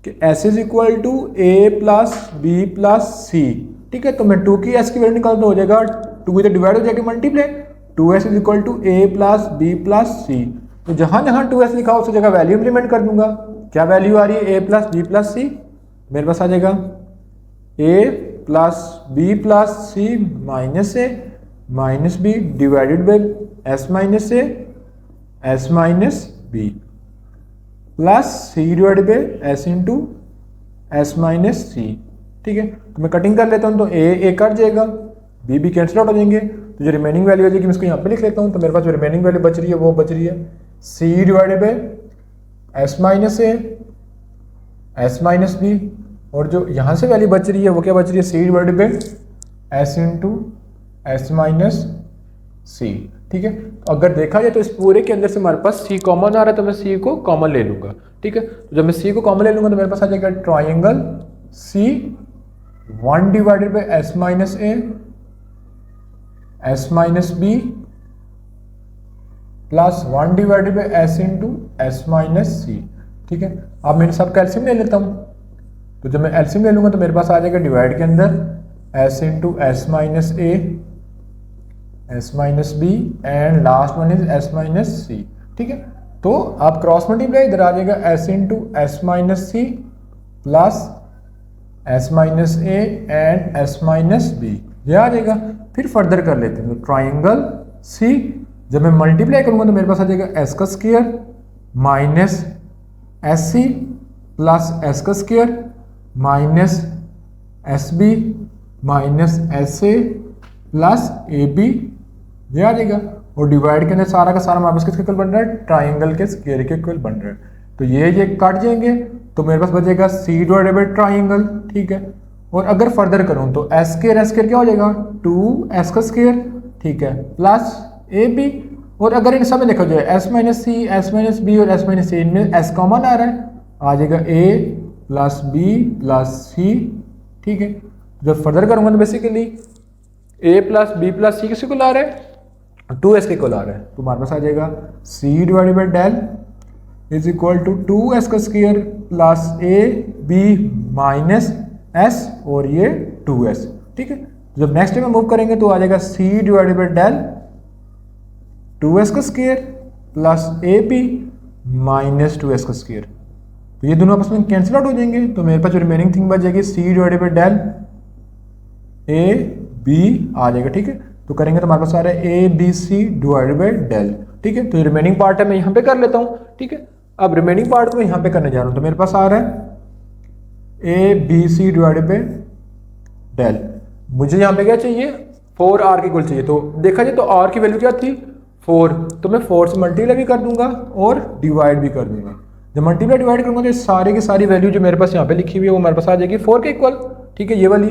[SPEAKER 1] कि s is equal to a plus B plus C. ठीक है, तो मैं 2 की s की वैल्यू निकाल तो हो जाएगा 2 इधर डिवाइड हो जाएगी multiply, 2s is equal to a plus B plus C. तो जहां जहां 2s लिखा हो उस जगह वैल्यू इंप्लीमेंट कर दूंगा। क्या वैल्यू आ रही है, a plus B plus C, मेरे पास आ जाएगा a plus B plus C minus A minus B divided by S minus A S minus B plus C divided by S into S minus C. ठीक है, तो मैं cutting कर लेता हूँ, तो ए कट जाएगा, बी भी कैंसिल आउट हो जाएंगे। तो जो रिमेनिंग वैल्यू हो जाएगी मैं इसको यहाँ पे लिख लेता हूँ। तो मेरे पास जो रिमेनिंग वैल्यू बच रही है वो बच रही है C divided by S minus A S minus B, और जो यहाँ से वैल्यू बच रही है वो क्या बच रही है, C divided by S into S minus C. ठीक है। तो अगर देखा जाए तो इस पूरे के अंदर से हमारे पास सी कॉमन आ रहा है, तो मैं सी को कॉमन ले लूँगा, ठीक है। तो जब मैं सी को कॉमन ले लूँगा तो मेरे पास आ जाएगा triangle C 1 divided by S minus A S minus B plus 1 divided by S into S minus C, ठीक है। अब मैं सबका एलसीएम ले लेता हूँ, तो जब मैं एलसीएम ले लूँगा तो मेरे पास आ जाएगा डिवाइड के अंदर S into S minus A S minus B and last one is S minus C, ठीक है। तो आप क्रॉस मल्टीप्लाई इधर आ जाएगा S into S minus C plus S minus A and S minus B, ये आ जाएगा। फिर फर्दर कर लेते हैं, तो ट्राइंगल सी जब मैं मल्टीप्लाई करूंगा तो मेरे पास आ जाएगा एस का square minus S C plus S का square minus S B minus S A plus A B, ये आ जाएगा। और डिवाइड के अंदर सारा का सारा वापस किसके इक्वल बन रहा है, ट्राइंगल के स्क्वायर के इक्वल बन रहा है। तो ये कट जाएंगे तो मेरे पास बचेगा सी डिवाइडेड बाई ट्राइंगल, ठीक है। और अगर फर्दर करूं तो एस स्क्वायर क्या हो जाएगा 2s का स्क्वायर, ठीक है, प्लस ए बी। और अगर इन सब में देखा जाए S minus C S minus B और एस माइनस सी, इनमें एस कॉमन आ रहा है, आ जाएगा A plus B plus C, ठीक है। जब फर्दर करूंगा तो basically A plus B plus C किसी को ला रहा है 2s के इक्वल आ रहा है, तो हमारे पास आ जाएगा c divided by del is equal to 2s का square plus A B minus s और ये 2s, ठीक है। जब नेक्स्ट में मूव करेंगे तो आ जाएगा c divided by del 2s का square plus A B minus 2s का स्क्वायर, तो ये दोनों आपस में कैंसिल आउट हो जाएंगे। तो मेरे पास जो रिमेनिंग थिंग बच जाएगी c divided by del A B आ जाएगा, ठीक है। तो करेंगे तो हमारे पास आ रहा है A B C divided by del, ठीक है। तो ये रिमेनिंग पार्ट है, मैं यहाँ पे कर लेता हूँ, ठीक है। अब रिमेनिंग पार्ट को मैं यहाँ पे करने जा रहा हूँ, तो मेरे पास आ रहा है A B C divided by del. मुझे यहाँ पे क्या चाहिए 4r के इक्वल चाहिए, तो देखा जाए तो r की वैल्यू क्या थी 4, तो मैं 4 से मल्टीप्लाई भी कर दूंगा और डिवाइड भी कर दूंगा। जब मल्टीप्लाई डिवाइड करूंगा तो सारे की सारी वैल्यू जो मेरे पास यहाँ पे लिखी हुई है वो मेरे पास आ जाएगी 4 के इक्वल, ठीक है, ये वाली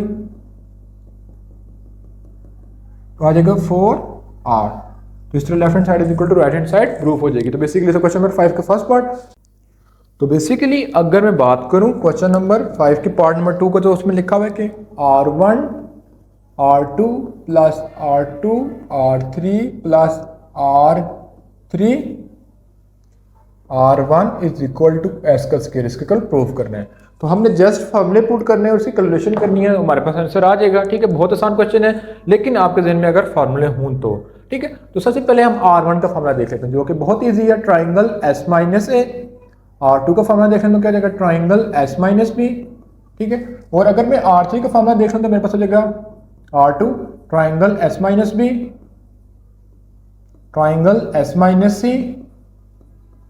[SPEAKER 1] तो आ जाएगा 4r। तो इस तरह left hand side is equal to right hand side proof हो जाएगी। तो बेसिकली क्वेश्चन नंबर 5 का फर्स्ट पार्ट। तो बेसिकली अगर मैं बात करूं क्वेश्चन नंबर 5 के पार्ट नंबर 2 को, तो उसमें लिखा हुआ है कि r1 r2 plus r2 r3 plus r3 r1 is equal to S का स्क्वायर, इसके कल प्रूफ करना है। तो हमने जस्ट फॉर्मूले पुट करने हैं और उसकी कैलकुलेशन करनी है, हमारे पास आंसर आ जाएगा, ठीक है। बहुत आसान क्वेश्चन है, लेकिन आपके जहन में अगर फॉर्मूले हों तो, ठीक है। तो सबसे पहले हम r1 का फॉर्मूला देख लेते हैं, जो कि बहुत ईजी है, triangle s minus A. r2 का फॉर्मूला देख लें तो क्या जाएगा ट्राइंगल s माइनस बी, ठीक है। और अगर मैं r3 का फॉर्मूला देख लें तो मेरे पास हो जाएगा r2 triangle s minus B triangle s minus C,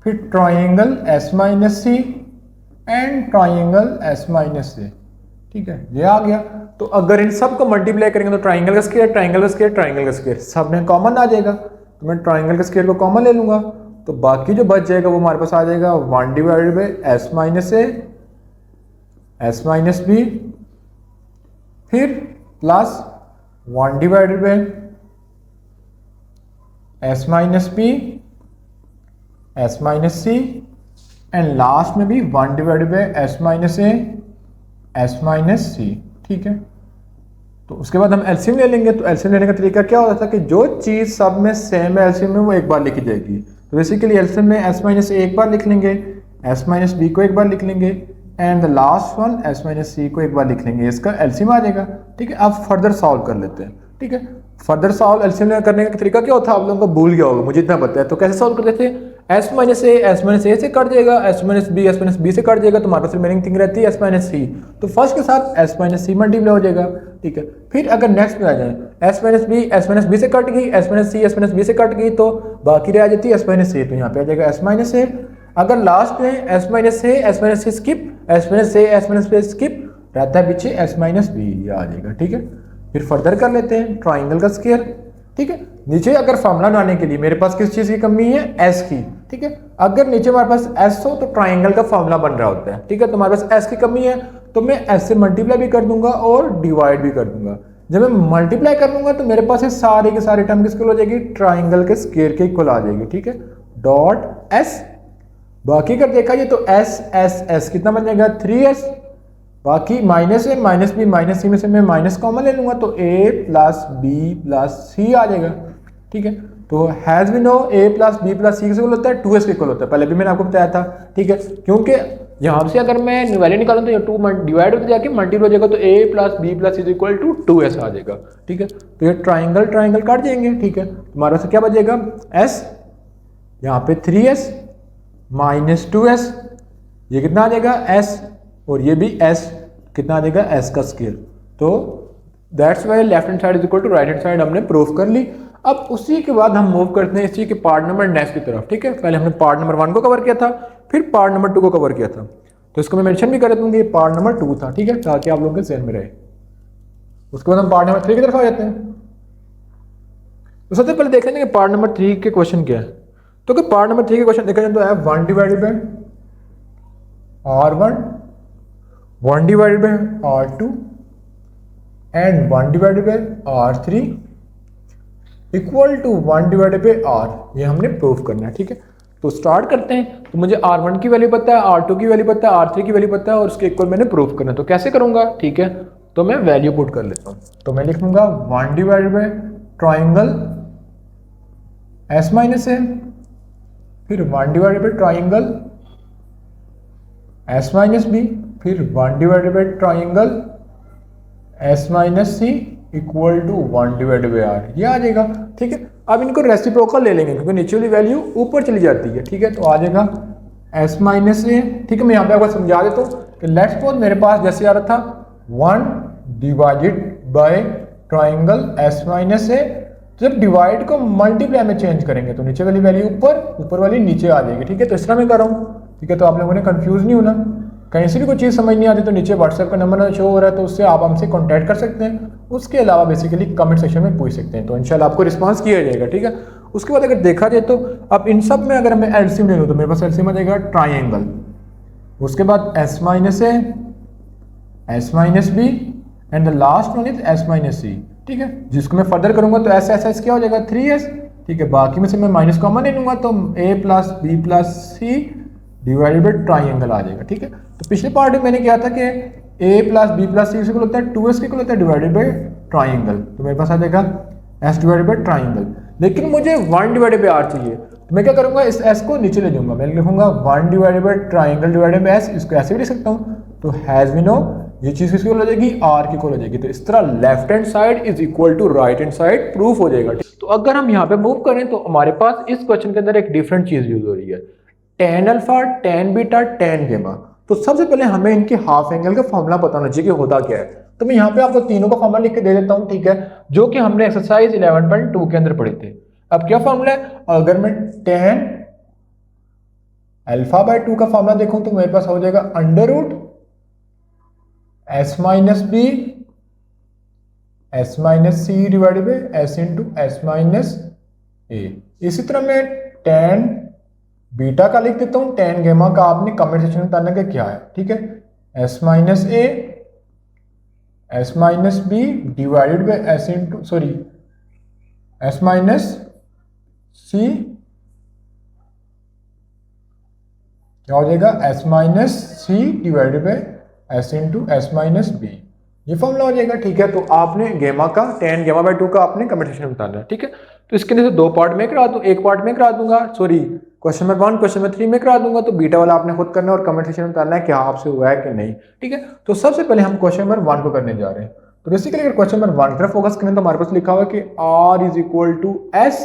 [SPEAKER 1] फिर triangle s minus C and triangle s minus से, ठीक है, ये आ गया। तो अगर इन सब को मल्टीप्लाई करेंगे तो ट्राइंगल का स्क्वायर ट्राइंगल का स्क्वायर ट्राइंगल का स्क्वायर सब में कॉमन आ जाएगा, तो मैं ट्राइंगल का स्क्वायर को कॉमन ले लूंगा, तो बाकी जो बच जाएगा वो हमारे पास आ जाएगा 1 divided by S minus A S minus B, फिर plus 1 divided by S minus B S minus C and last में भी 1 divided by S minus A S minus C, ठीक है। तो उसके बाद हम एलसीएम ले लेंगे। तो एलसीएम लेने का तरीका क्या होता था कि जो चीज़ सब में सेम है एलसीएम में वो एक बार लिखी जाएगी। तो बेसिकली एलसीएम में एस माइनस ए एक बार लिख लेंगे, एस माइनस बी को एक बार लिख लेंगे and the last one S minus C को एक बार लिख लेंगे, इसका एलसीएम आ जाएगा, ठीक है। अब फर्दर सॉल्व कर लेते हैं, ठीक है। फर्दर सॉल्व एलसीएम करने का तरीका क्या होता है आप लोगों को भूल गया होगा, मुझे इतना पता है। तो कैसे सॉल्व करते थे, एस माइनस ए से कट जाएगा, एस माइनस बी से कट जाएगा, तो हमारे पास रिमेनिंग थिंग रहती है एस माइनस सी। तो फर्स्ट के साथ एस माइनस सी मल्टीप्लाई हो जाएगा, ठीक है। फिर अगर नेक्स्ट में आ जाए एस माइनस बी से कट गई, एस माइनस बी से कट गई, तो बाकी रह जाती है एस माइनस ए, तो यहाँ पे आ जाएगा एस माइनस ए। अगर लास्ट में S minus C skip, S minus B skip, रहता है पीछे एस माइनस बी, ये आ जाएगा, ठीक है। फिर फर्दर कर लेते हैं ट्राइंगल का स्क्वायर, ठीक है। नीचे अगर फॉर्मूला बनाने के लिए मेरे पास किस चीज़ की कमी है, एस की, ठीक है। अगर नीचे हमारे पास एस हो तो ट्राइंगल का फॉर्मूला बन रहा होता है, ठीक है। तो हमारे पास एस की कमी है तो मैं एस से मल्टीप्लाई भी कर दूंगा और डिवाइड भी कर दूंगा। जब मैं मल्टीप्लाई कर लूंगा तो मेरे पास ये सारे के सारे टर्म किसके हो जाएगी, ट्राइंगल के स्क्वायर के इक्वल आ जाएगी। ठीक है, डॉट एस। बाकी अगर देखा जाए तो एस एस एस कितना बन जाएगा 3s। बाकी minus A minus B minus C में से मैं माइनस कॉमन ले लूंगा तो a plus B plus C आ जाएगा। ठीक है, तो as we know a plus B plus C किसके इक्वल होता है, 2s के इक्वल होता है। पहले भी मैंने आपको बताया था। ठीक है, क्योंकि यहाँ से अगर मैं वैल्यू निकालूं तो ये 2 डिवाइड होते जाके मल्टीपल हो जाएगा तो a plus B plus is equal to 2s आ जाएगा। ठीक है, तो ये ट्राइंगल ट्राइंगल काट जाएंगे। ठीक है, तुम्हारा से क्या बचेगा s, यहाँ पे 3s माइनस 2s, ये कितना आ जाएगा s, और ये भी s कितना आ जाएगा s का स्केल। तो that's why left hand side is equal to right hand side हमने प्रूफ कर ली। अब उसी के बाद हम मूव करते हैं इसी के पार्ट नंबर नेक्स्ट की तरफ। ठीक है, पहले हमने पार्ट नंबर 1 को कवर किया था, फिर पार्ट नंबर 2 को कवर किया था, तो इसको मैं मेंशन भी कर दूंगा ये पार्ट नंबर 2 था। ठीक है, ताकि आप लोगों के ज़हन में रहे। उसके बाद हम पार्ट नंबर 3 की तरफ आ जाते हैं। तो सबसे पहले देख लेंगे कि पार्ट नंबर 3 के क्वेश्चन क्या है। तो कि पार्ट नंबर 3 के क्वेश्चन देखा जाए तो है 1 divided by r1, 1 divided by r2 and 1 divided by r3 equal to 1 divided by r। ये हमने प्रूफ करना है। ठीक है, तो स्टार्ट करते हैं। तो मुझे r1 की वैल्यू पता है, r2 की वैल्यू पता है, r3 की वैल्यू पता है और उसके इक्वल मैंने प्रूफ करना है। तो कैसे करूंगा, ठीक है, तो मैं वैल्यू पुट कर लेता हूं। तो मैं लिख लूंगा 1 divided by triangle s minus a, फिर 1 divided by triangle s minus b, फिर 1 divided by triangle s minus c equal to 1 divided by r। ये आ जाएगा। ठीक है, अब इनको रेसिप्रोकल ले लेंगे क्योंकि नीचे वाली वैल्यू ऊपर चली जाती है। ठीक है, तो आ जाएगा s माइनस a। ठीक है, मैं यहाँ पे आपको समझा देता हूँ कि लेट्स सपोज मेरे पास जैसे आ रहा था 1 divided by triangle s minus a, जब डिवाइड को मल्टीप्लाई में चेंज करेंगे तो नीचे वाली वैल्यू ऊपर, ऊपर वाली नीचे आ जाएगी। ठीक है, तो इस तरह मैं कर रहा हूँ। ठीक है, तो आप लोगों ने कंफ्यूज नहीं होना। कहीं से भी कोई चीज़ समझ नहीं आती तो नीचे व्हाट्सएप का नंबर शो हो रहा है, तो उससे आप हमसे कांटेक्ट कर सकते हैं। उसके अलावा बेसिकली कमेंट सेक्शन में पूछ सकते हैं, तो इंशाल्लाह आपको रिस्पांस किया जाएगा। ठीक है, उसके बाद अगर देखा जाए तो अब इन सब में अगर मैं एलसीएम ले लूँ तो मेरे पास एलसीएम आ जाएगा ट्राइंगल, उसके बाद s minus a, s minus b and the last one is s minus c। ठीक है, जिसको मैं फर्दर करूंगा तो s s s क्या हो जाएगा 3s। ठीक है, बाकी में से मैं माइनस कॉमन ले लूंगा तो a plus B plus C divided by triangle आ जाएगा। ठीक है, तो पिछले पार्ट में मैंने किया था कि a plus B plus C equal होता है 2s के इक्वल होता है डिवाइडेड बाई ट्राइंगल, तो मेरे पास आ जाएगा s डिवाइडेड बाई ट्राइंगल। लेकिन मुझे 1 डिवाइडेड बाई r चाहिए, तो मैं क्या करूंगा इस s को नीचे ले जाऊंगा, मैं लिखूंगा 1 divided by triangle divided by s। इसको ऐसे भी लिख सकता हूँ, तो हैज वी नो ये चीज किसकी इक्वल हो जाएगी, r की इक्वल हो जाएगी। तो इस तरह left hand side is equal to right hand side proof हो जाएगा। तो अगर हम यहाँ पे मूव करें तो हमारे पास इस क्वेश्चन के अंदर एक डिफरेंट चीज यूज हो रही है, tan alpha, tan beta, tan गेमा। तो सबसे पहले हमें इनके हाफ एंगल का फॉर्मूला पता होना चाहिए कि होता क्या है। तो मैं यहाँ पे आपको तीनों का फॉर्मूला लिख के दे देता हूँ। ठीक है, जो कि हमने एक्सरसाइज 11.2 के अंदर पढ़े थे। अब क्या फॉर्मूला है, अगर मैं tan अल्फा बाय 2 का फॉर्मूला देखूं तो मेरे पास हो जाएगा under root s minus B s minus C divided by s into S minus A. इसी तरह मैं tan बीटा का लिख देता हूं, tan गेमा का आपने कमेंट सेक्शन में बताना क्या है। ठीक है, s minus A s minus B divided by s into s minus C क्या हो जाएगा s minus C divided by s into S minus B. ये फॉर्मूला हो जाएगा। ठीक है, तो आपने गेमा का tan गेमा बाय 2 का आपने कमेंट सेक्शन में बताना है। ठीक है, तो इसके अंदर से 2 पार्ट में करा दूं, एक पार्ट में करा दूंगा, sorry question number 1 question number 3 में करा दूंगा। तो बीटा वाला आपने खुद करना है और कमेंट सेक्शन में बताना है कि आपसे हुआ है कि नहीं। ठीक है, तो सबसे पहले हम क्वेश्चन नंबर 1 को करने जा रहे हैं। तो बेसिकली अगर क्वेश्चन नंबर 1 की तरफ फोकस करें तो हमारे पास लिखा हुआ है कि r is equal to s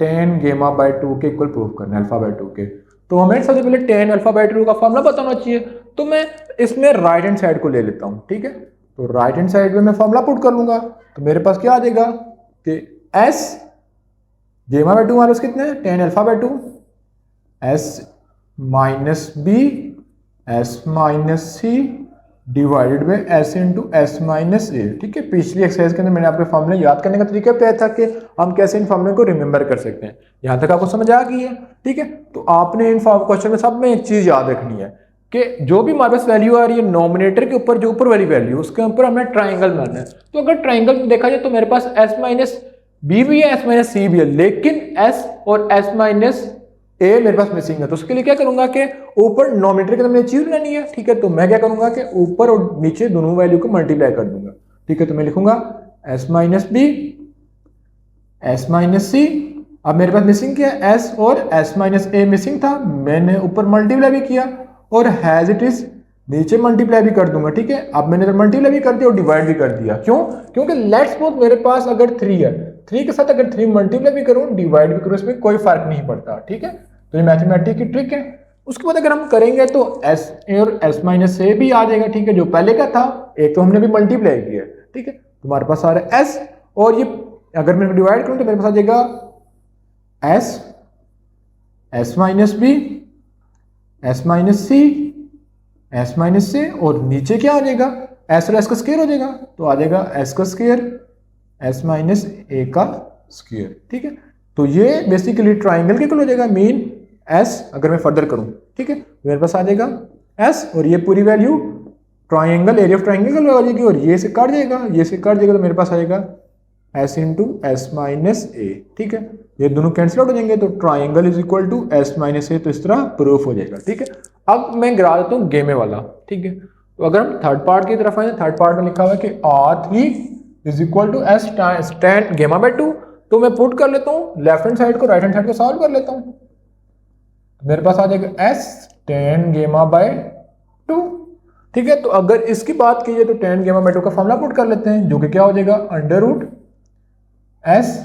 [SPEAKER 1] tan gamma by 2 के इक्वल प्रूफ करना है अल्फा बाय 2 के। तो हमें सबसे पहले tan अल्फा बाय 2 का फॉर्मूला पता होना चाहिए, तो मैं इसमें राइट हैंड साइड को ले लेता हूं। ठीक है, तो राइट हैंड साइड में मैं फॉर्मूला पुट कर लूंगा, तो मेरे पास क्या आ जाएगा कि s गेमा बाय 2 हमारे पास कितने हैं tan alpha by 2 s minus B s minus C divided by s into S minus A. ठीक है, पिछली एक्सरसाइज के अंदर मैंने आपके फॉर्मूले याद करने का तरीका बताया था कि हम कैसे इन फॉर्मूले को रिमेंबर कर सकते हैं। यहां तक आपको समझ आ गई है। ठीक है, तो आपने इन क्वेश्चन में सब में एक चीज याद रखनी है कि जो भी हमारे पास वैल्यू आ रही है नॉमिनेटर के ऊपर, जो ऊपर वाली वैल्यू उसके ऊपर हमने ट्राइंगल बनाना है। तो अगर ट्राइंगल में देखा जाए तो मेरे पास एस माइनस बी भी है, एस माइनस सी भी है, लेकिन एस और एस माइनस ए मेरे पास मिसिंग है। तो उसके लिए क्या करूंगा कि ऊपर नॉमिनेटर के अंदर मैंने चीज लेनी है, ठीक है। तो मैं क्या करूंगा कि ऊपर और नीचे दोनों वैल्यू को मल्टीप्लाई कर दूंगा, ठीक है। तो मैं लिखूंगा S minus B, S minus C. अब मेरे पास मिसिंग क्या है, एस और एस माइनस ए मिसिंग था, मैंने ऊपर मल्टीप्लाई भी किया और हैज इट इज नीचे मल्टीप्लाई भी कर दूंगा, ठीक है। अब मैंने तो मल्टीप्लाई भी कर दिया और डिवाइड भी कर दिया, क्यों? क्योंकि लेट्स सपोज मेरे पास अगर 3 है, 3 के साथ अगर 3 मल्टीप्लाई भी करूं डिवाइड भी करूं, इसमें कोई फर्क नहीं पड़ता, ठीक है। तो ये मैथमेटिक्स की ट्रिक है। उसके बाद अगर हम करेंगे तो एस ए और एस माइनस ए भी आ जाएगा, ठीक है। जो पहले का था एक तो हमने भी मल्टीप्लाई किया, ठीक है। तुम्हारे पास आ रहा है एस, और ये अगर मैं डिवाइड करूं तो मेरे पास आ जाएगा S, S minus B, S minus C, S minus से, और नीचे क्या आ जाएगा, एस और एस का स्क्वायर हो जाएगा, तो आ जाएगा एस का स्क्वायर, एस माइनस ए का स्क्वायर, ठीक है। तो ये बेसिकली ट्राइंगल के इक्वल हो जाएगा, मीन एस अगर मैं फर्दर करूं, ठीक है, मेरे पास आ जाएगा एस और ये पूरी value triangle, area of triangle आ जाएगी, और ये से कट जाएगा, ये से कट जाएगा, तो मेरे पास आएगा S into S minus A, ठीक है। ये दोनों कैंसिल आउट हो जाएंगे, तो triangle is equal to S minus A, तो इस तरह प्रूफ हो जाएगा, ठीक है। अब मैं गिरा देता हूँ गेमे वाला, ठीक है। तो अगर हम थर्ड पार्ट की तरफ आए, थर्ड पार्ट में लिखा हुआ है कि R3 is equal to S tan gamma by 2, तो मैं पुट कर लेता हूँ लेफ्ट हैंड साइड को राइट हैंड साइड को सॉल्व कर लेता हूँ, मेरे पास आ जाएगा एस tan गेमा बाय 2, ठीक है। तो अगर इसकी बात कीजिए तो tan गेमा बाय 2 का फॉर्मूला पुट कर लेते हैं, जो कि क्या हो जाएगा अंडर रूट एस,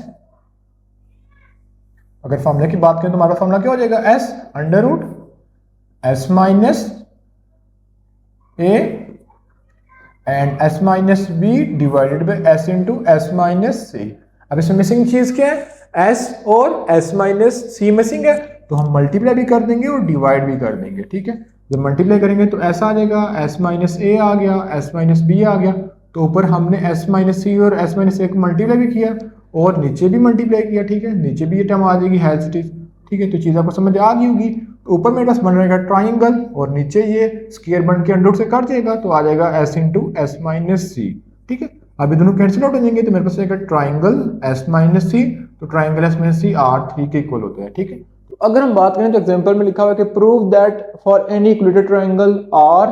[SPEAKER 1] अगर फॉर्मूले की बात करें तो हमारा फॉर्मूला क्या हो जाएगा, S under root S minus A and S minus B divided by S into S minus C. अब इसमें मिसिंग चीज क्या है, एस और एस माइनस सी मिसिंग है, तो हम मल्टीप्लाई भी कर देंगे और डिवाइड भी कर देंगे, ठीक है। जब मल्टीप्लाई करेंगे तो ऐसा आ जाएगा, एस माइनस ए आ गया, एस माइनस बी आ गया, तो ऊपर हमने एस माइनस सी और एस माइनस ए को मल्टीप्लाई भी किया और नीचे भी मल्टीप्लाई किया, ठीक है। नीचे भी ये टर्म आ जाएगी हैज इट इज, ठीक है। तो चीज़ आपको समझ आ गई होगी। तो ऊपर मेरे पास बन रहेगा ट्राइंगल और नीचे ये स्क्वायर बन के अंडर रूट से कट जाएगा, तो आ जाएगा S into S minus C, ठीक है। अभी दोनों कैंसिल आउट हो जाएंगे, तो मेरे पास आएगा ट्राइंगल एस माइनस सी, तो ट्राइंगल एस माइनस सी R3 के इक्वल होता है, ठीक है। तो अगर हम बात करें तो एग्जांपल में लिखा हुआ है कि prove that for any equilateral triangle R,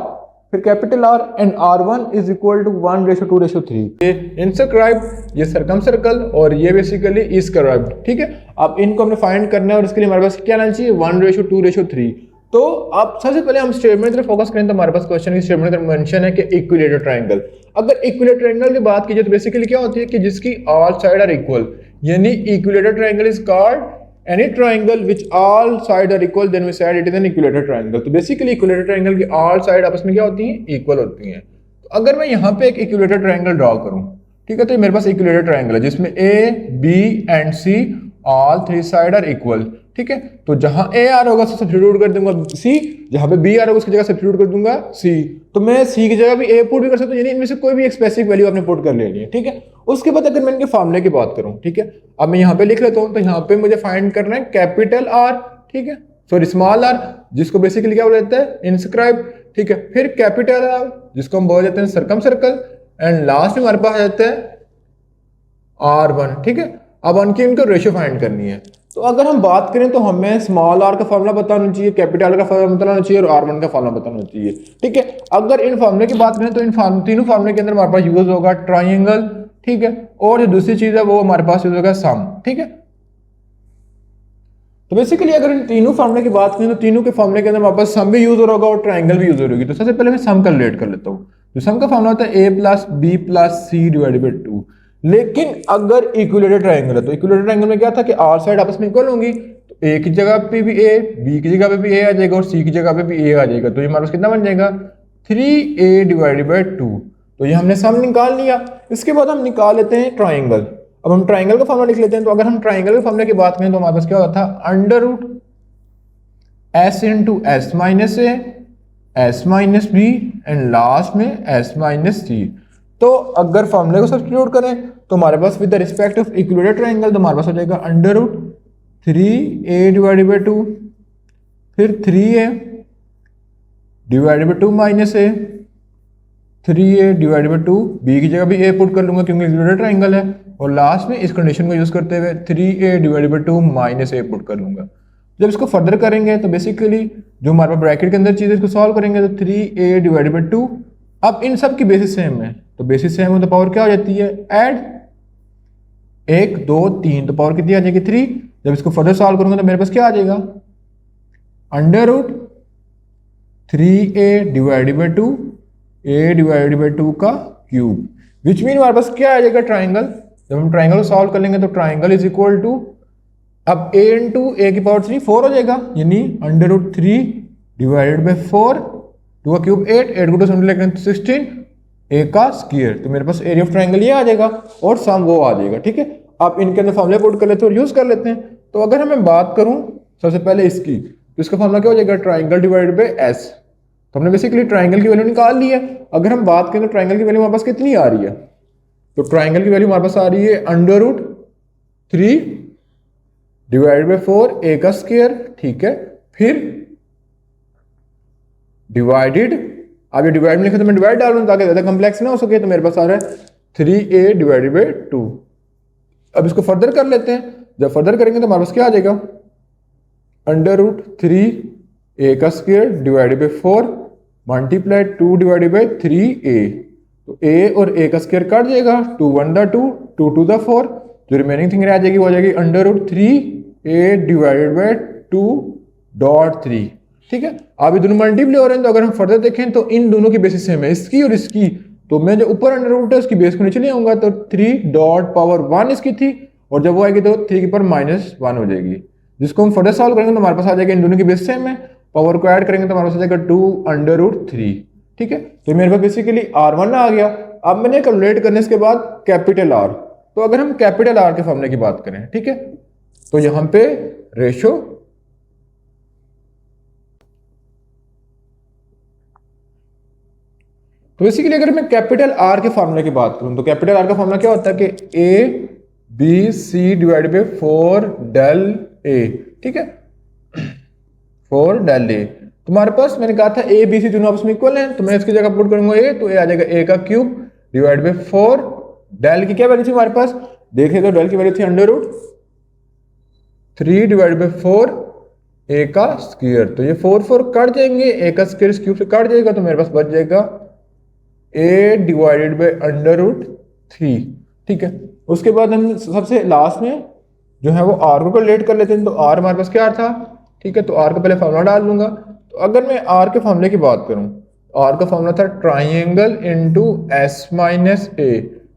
[SPEAKER 1] फिर capital R and R1 is equal to 1:2:3, ये इनसक्राइब, ये सरकम सर्कल और ये बेसिकली इसक्राइब्ड, ठीक है। अब इनको हमने फाइंड करना है और इसके लिए हमारे पास क्या आना चाहिए, 1:2:3। तो अब सबसे पहले हम स्टेटमेंट की तरफ फोकस करें, तो हमारे पास क्वेश्चन की स्टेटमेंट की तरफ मेंशन है कि इक्विलेटरल ट्राइंगल। अगर इक्विलेटरल ट्राइंगल की बात कीजिए तो बेसिकली क्या होती है कि जिसकी ऑल साइड आर इक्वल, यानी equilateral triangle is called any triangle which all side are equal, then we said it is an equilateral triangle। तो बेसिकली इक्विलेटरल ट्रायंगल की all साइड आपस में क्या होती हैं, इक्वल होती हैं। तो अगर मैं यहाँ पे एक इक्विलेटरल ट्रायंगल ड्रॉ करूँ, ठीक है, तो मेरे पास इक्विलेटरल ट्रायंगल है जिसमें A, B एंड C all 3 side are equal, ठीक है। तो जहां A आ रहा होगा उसको सब्स्टिट्यूट कर दूंगा C, जहां पे B आ रहा होगा उसकी जगह सब्स्टिट्यूट कर दूंगा C। तो मैं C की जगह भी A पुट भी कर सकता हूं, यानी इनमें से कोई भी एक स्पेसिफिक वैल्यू आपने पुट कर लेनी है, ठीक है। उसके बाद अगर मैं इनके फॉर्मूले की बात करूं, ठीक है, अब मैं यहाँ पे लिख लेता हूं, तो यहाँ पे मुझे फाइंड करना है कैपिटल R, ठीक है, सॉरी स्मॉल r, जिसको बेसिकली क्या बोला जाता है, इंस्क्राइब, ठीक है। फिर कैपिटल R जिसको हम बोल देते हैं सरकम सर्कल, एंड लास्ट में हमारे पास आ जाता है R1, ठीक है। अब उनकी इनको रेशियो फाइंड करनी है। तो अगर हम बात करें तो हमें स्मॉल r का फॉर्मूला बताना चाहिए, कैपिटल R का फॉर्मूला बताना चाहिए और R1 का फॉर्मूला बताना चाहिए, ठीक है। अगर इन फॉर्मूले की बात करें तो इन तीनों फॉर्मूले के अंदर हमारे पास यूज होगा ट्राइंगल, ठीक है, और जो दूसरी चीज है वो हमारे पास यूज होगा सम, ठीक है। तो बेसिकली अगर इन तीनों फॉर्मूले की बात करें तो तीनों के फॉर्मूले के अंदर हमारे पास सम भी यूज हो रहा होगा और ट्राइंगल भी यूज हो रही होगी। तो सबसे पहले मैं सम कैलकुलेट कर लेता हूँ। तो सम का फॉर्मूला होता है a plus B plus C divided by 2। लेकिन अगर इक्विलेटरल ट्रायंगल है तो इक्विलेटरल ट्रायंगल में क्या था कि आर साइड आपस में इक्वल होंगी, तो ए की जगह पे भी ए, बी की जगह पे भी ए आ जाएगा और सी की जगह पे भी ए आ जाएगा। तो ये हमारे पास कितना बन जाएगा, 3a डिवाइडेड बाई 2। तो ये हमने सम निकाल लिया। इसके बाद हम निकाल लेते हैं ट्राइंगल। अब हम ट्राइंगल का फॉर्मूला लिख लेते हैं। तो अगर हम ट्राइंगल के फॉर्मूले की बात करें तो हमारे पास क्या होता था, under root S into S minus A, S minus B and last में एस माइनस सी। तो अगर फॉर्मूले को सब्स्टिट्यूट करें तो हमारे पास with the respect of equilateral triangle तो हमारे पास हो जाएगा under root 3a divided by 2, फिर 3a divided by 2 minus A, 3a divided by 2, b की जगह भी a पुट कर लूंगा क्योंकि इक्विलेटरल ट्राइंगल है, और लास्ट में इस कंडीशन को यूज करते हुए 3a divided by 2 minus a put कर लूंगा। जब इसको फर्दर करेंगे तो बेसिकली जो हमारे पास ब्रैकेट के अंदर चीज़ है इसको सॉल्व करेंगे तो 3a डिवाइडेड बाई 2, अब इन सब की बेसिस सेम है तो बेसिस सेम हो तो पावर क्या हो जाती है, ऐड 1 2 3, तो पावर कितनी आ जाएगी 3। जब इसको फर्दर सॉल्व करूंगा तो मेरे पास क्या आ जाएगा, under root 3a divided by 2, a divided by 2 का क्यूब, विच मीन हमारे पास क्या आ जाएगा, ट्राइंगल। जब हम ट्राइंगल को सॉल्व कर लेंगे तो ट्राइंगल इज इक्वल टू, अब a इंटू ए की पावर 3 4 हो जाएगा, यानी अंडर रूट 3 डिवाइडेड बाई 4, 2 का क्यूब 8, 8 को 2 से 16, a का स्क्वायर, तो मेरे पास एरिया ऑफ ट्राइंगल ये आ जाएगा और सम वो आ जाएगा। ठीक है, आप इनके अंदर फॉर्मूले पुट कर लेते हैं और यूज कर लेते हैं। तो अगर मैं बात करूं सबसे पहले इसकी, तो इसका फॉर्मूला क्या हो जाएगा, ट्राइंगल डिवाइडेड बाई एस। तो हमने बेसिकली ट्राइंगल की वैल्यू निकाल ली है। अगर हम बात करें तो ट्राइंगल की वैल्यू हमारे पास कितनी आ रही है, तो ट्राइंगल की वैल्यू हमारे पास आ रही है under root 3 divided by 4 a का स्क्वायर। ठीक है, फिर डिवाइडेड, अब ये डिवाइड में लिखा तो मैं डिवाइड डाल लूँ ताकि ज़्यादा कम्प्लेक्स ना हो सके, तो मेरे पास आ रहा है 3a डिवाइडेड बाई 2। अब इसको फर्दर कर लेते हैं, जब फर्दर करेंगे तो हमारे पास क्या आ जाएगा, अंडर रूट 3a का square divided by 4 multiply 2 divided by 3a, तो a और a का स्क्वायर काट जाएगा, 2 1 दा 2, 2 2 दा 4, जो रिमेनिंग थिंग रह जाएगी वो आ जाएगी under root 3a divided by 2.3। ठीक है, अब ये दोनों मल्टीप्लाई हो रहे हैं, तो अगर हम फर्दर देखें तो इन दोनों की बेसिस सेम है, इसकी और इसकी, तो मैं जो ऊपर अंडर रूट है उसकी बेस को नीचे ले आऊंगा, तो 3.1 इसकी थी, और जब वो आएगी तो 3 की पावर -1 हो जाएगी, जिसको हम फर्दर सॉल्व करेंगे तो हमारे पास आ जाएगा इन दोनों की बेस सेम है, पावर को ऐड करेंगे तो हमारे पास आ जाएगा 2 अंडर रूट 3। ठीक है, तो मेरे पास बेसिकली R1 आ गया। अब मैंने कैलकुलेट करने के बाद कैपिटल R, तो अगर हम कैपिटल R के फॉर्मूले की बात करें, ठीक है, तो यहां पे रेशो तो बेसिकली अगर मैं कैपिटल R के फॉर्मूले की बात करूं तो कैपिटल R का फॉर्मूला क्या होता है कि ABC divided by 4 del A। ठीक है, 4 डेल A, तुम्हारे पास मैंने कहा था ABC दोनों आपस में इक्वल हैं, तो मैं इसकी जगह पुट करूंगा A, तो A आ जाएगा A का क्यूब डिवाइड बाई 4, डेल की क्या वैल्यू थी हमारे पास, देखिए तो डेल की वैल्यू थी under root 3 divide by 4 A का स्क्वायर, तो ये 4 4 कट जाएंगे, A का स्क्वायर इस क्यूब से कट जाएगा, तो मेरे पास बच जाएगा a divided by under root 3। ठीक है, उसके बाद हम सबसे लास्ट में जो है वो r को कैलकुलेट कर लेते हैं, तो r हमारे पास क्या था, ठीक है, तो r का पहले फॉर्मूला डाल लूंगा। तो अगर मैं r के फॉर्मूले की बात करूं, r का फॉर्मूला था triangle into s minus a,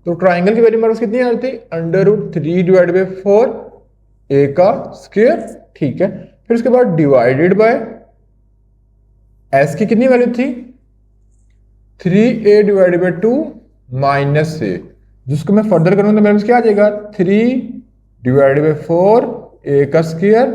[SPEAKER 1] तो ट्राइंगल की वैल्यू हमारे पास कितनी आ रही थी, under root 3 divided by 4 a का स्क्वायर। ठीक है, फिर उसके बाद डिवाइडेड बाय s की कितनी वैल्यू थी, 3a divided by 2 minus a, जिसको मैं फर्दर करूंगा तो मेरे पास क्या आ जाएगा, 3 डिवाइडेड बाई 4 a का स्क्वायर,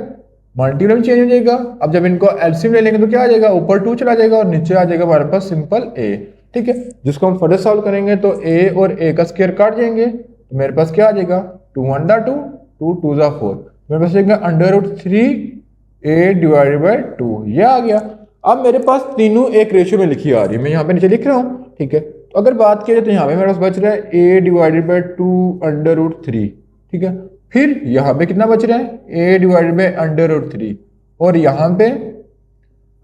[SPEAKER 1] मल्टीपल चेंज हो जाएगा। अब जब इनको एलसीएम ले लेंगे तो क्या आ जाएगा, ऊपर 2 चला जाएगा और नीचे आ जाएगा हमारे पास सिंपल a। ठीक है, जिसको हम फर्दर सॉल्व करेंगे तो a और a का स्क्वायर काट जाएंगे, तो मेरे पास क्या आ जाएगा, 2 1 दा 2, 2 2 दा 4, मेरे पास आएगा under root 3a divided by 2, ये आ गया। अब मेरे पास तीनों एक रेशियो में लिखी आ रही है, मैं यहाँ पे नीचे लिख रहा हूँ। ठीक है, तो अगर बात किया जाए तो यहाँ पे मेरे पास बच रहा है a divided by 2 under root 3। ठीक है, फिर यहाँ पे कितना बच रहा है, a divided by under root 3, और यहाँ पे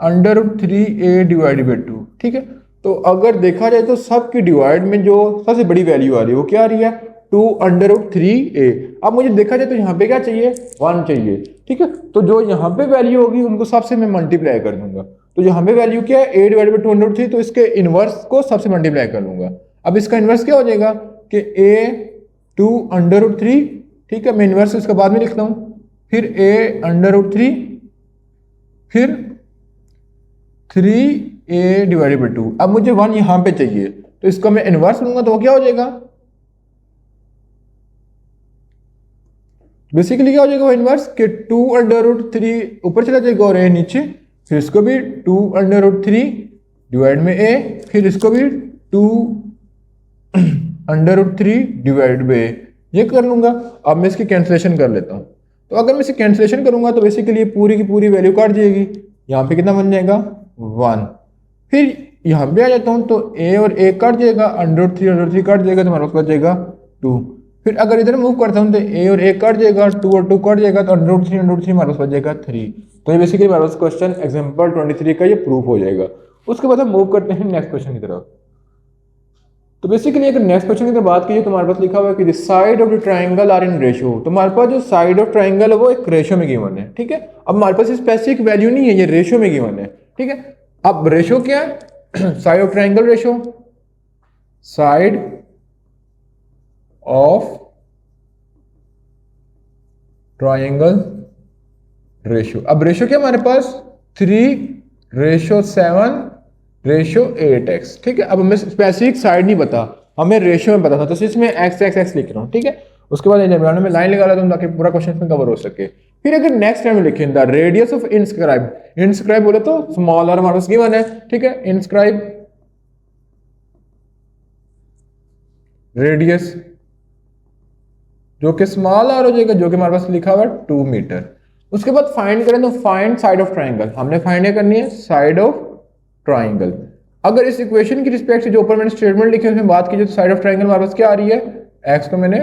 [SPEAKER 1] under root 3a divided by 2। ठीक है, तो अगर देखा जाए तो सबकी डिवाइड में जो सबसे बड़ी वैल्यू आ रही है वो क्या आ रही है, 2 अंडर रूट 3a। अब मुझे देखा जाए तो यहाँ पे क्या चाहिए, 1 चाहिए। ठीक है, तो जो यहाँ पे वैल्यू होगी उनको सबसे मैं मल्टीप्लाई कर दूंगा, तो यहाँ पे वैल्यू क्या है, a divided by 2 under root 3, तो इसके इनवर्स को सबसे मल्टीप्लाई कर लूंगा। अब इसका इनवर्स क्या हो जाएगा कि a 2 अंडर रूट 3। ठीक है, मैं इनवर्स इसका बाद में लिखता हूँ, फिर a अंडर रूट 3, फिर 3a डिवाइडेड बाई 2। अब मुझे 1 यहाँ पे चाहिए, तो इसका मैं इनवर्स लूंगा तो वो क्या हो जाएगा, बेसिकली क्या हो जाएगा वो इनवर्स कि 2 अंडर रूट 3 ऊपर चला जाएगा और a नीचे, फिर इसको भी 2 अंडर रूट 3 डिवाइड में a, फिर इसको भी 2 अंडर रूट 3 डिवाइड में a, ये कर लूंगा। अब मैं इसकी कैंसिलेशन कर लेता हूँ, तो अगर मैं इसकी कैंसिलेशन करूंगा तो बेसिकली ये पूरी की पूरी वैल्यू काट जाएगी, यहाँ पे कितना बन जाएगा 1, फिर यहाँ पे आ जाता हूँ तो ए और ए कट जाएगा, अंडर रूट थ्री कट जाएगा, तो हमारे पास बच जाएगा 2। फिर अगर इधर मूव करता हूँ तो ए और ए कट जाएगा, 2 और 2 कट जाएगा, तो अंडर रूट थ्री हमारे पास बच जाएगा 3। तो ये बेसिकली हमारे पास क्वेश्चन एग्जाम्पल 23 का ये प्रूफ हो जाएगा। उसके बाद हम मूव करते हैं नेक्स्ट क्वेश्चन की तरफ। तो बेसिकली अगर नेक्स्ट क्वेश्चन की तरफ बात कीजिए तो हमारे पास लिखा हुआ है कि the side of the triangle are in ratio. तो हमारे पास जो साइड ऑफ ट्राइंगल है वो एक रेशियो में गिवन है, ठीक है। अब हमारे पास स्पेसिफिक वैल्यू नहीं है, ये रेशियो में गिवन है, ठीक है। अब रेशियो क्या है? Side of triangle ratio, side of triangle ratio. अब रेशियो क्या हमारे पास 3:7:8x, ठीक है। अब हमें स्पेसिफिक साइड नहीं पता, हमें रेशियो में पता था, तो इसमें एक्स एक्स एक्स लिख रहा हूँ, ठीक है। उसके बाद में लाइन लगा लेता हूँ ताकि पूरा क्वेश्चन में कवर हो सके। फिर अगर नेक्स्ट टाइम लिखें the radius of inscribe, inscribe बोले तो स्मॉल आर हमारे पास गिवन है, ठीक है। इनस्क्राइब रेडियस जो कि स्मॉल आर हो जाएगा, जो कि हमारे पास लिखा हुआ है 2 मीटर। उसके बाद फाइंड करें तो फाइंड साइड ऑफ ट्राइंगल, हमने फाइंड करनी है साइड ऑफ ट्राइंगल। अगर इस इक्वेशन की रिस्पेक्ट से जो ऊपर मैंने स्टेटमेंट लिखी है उसमें बात कीजिए तो साइड ऑफ ट्राइंगल हमारे पास क्या आ रही है? एक्स को मैंने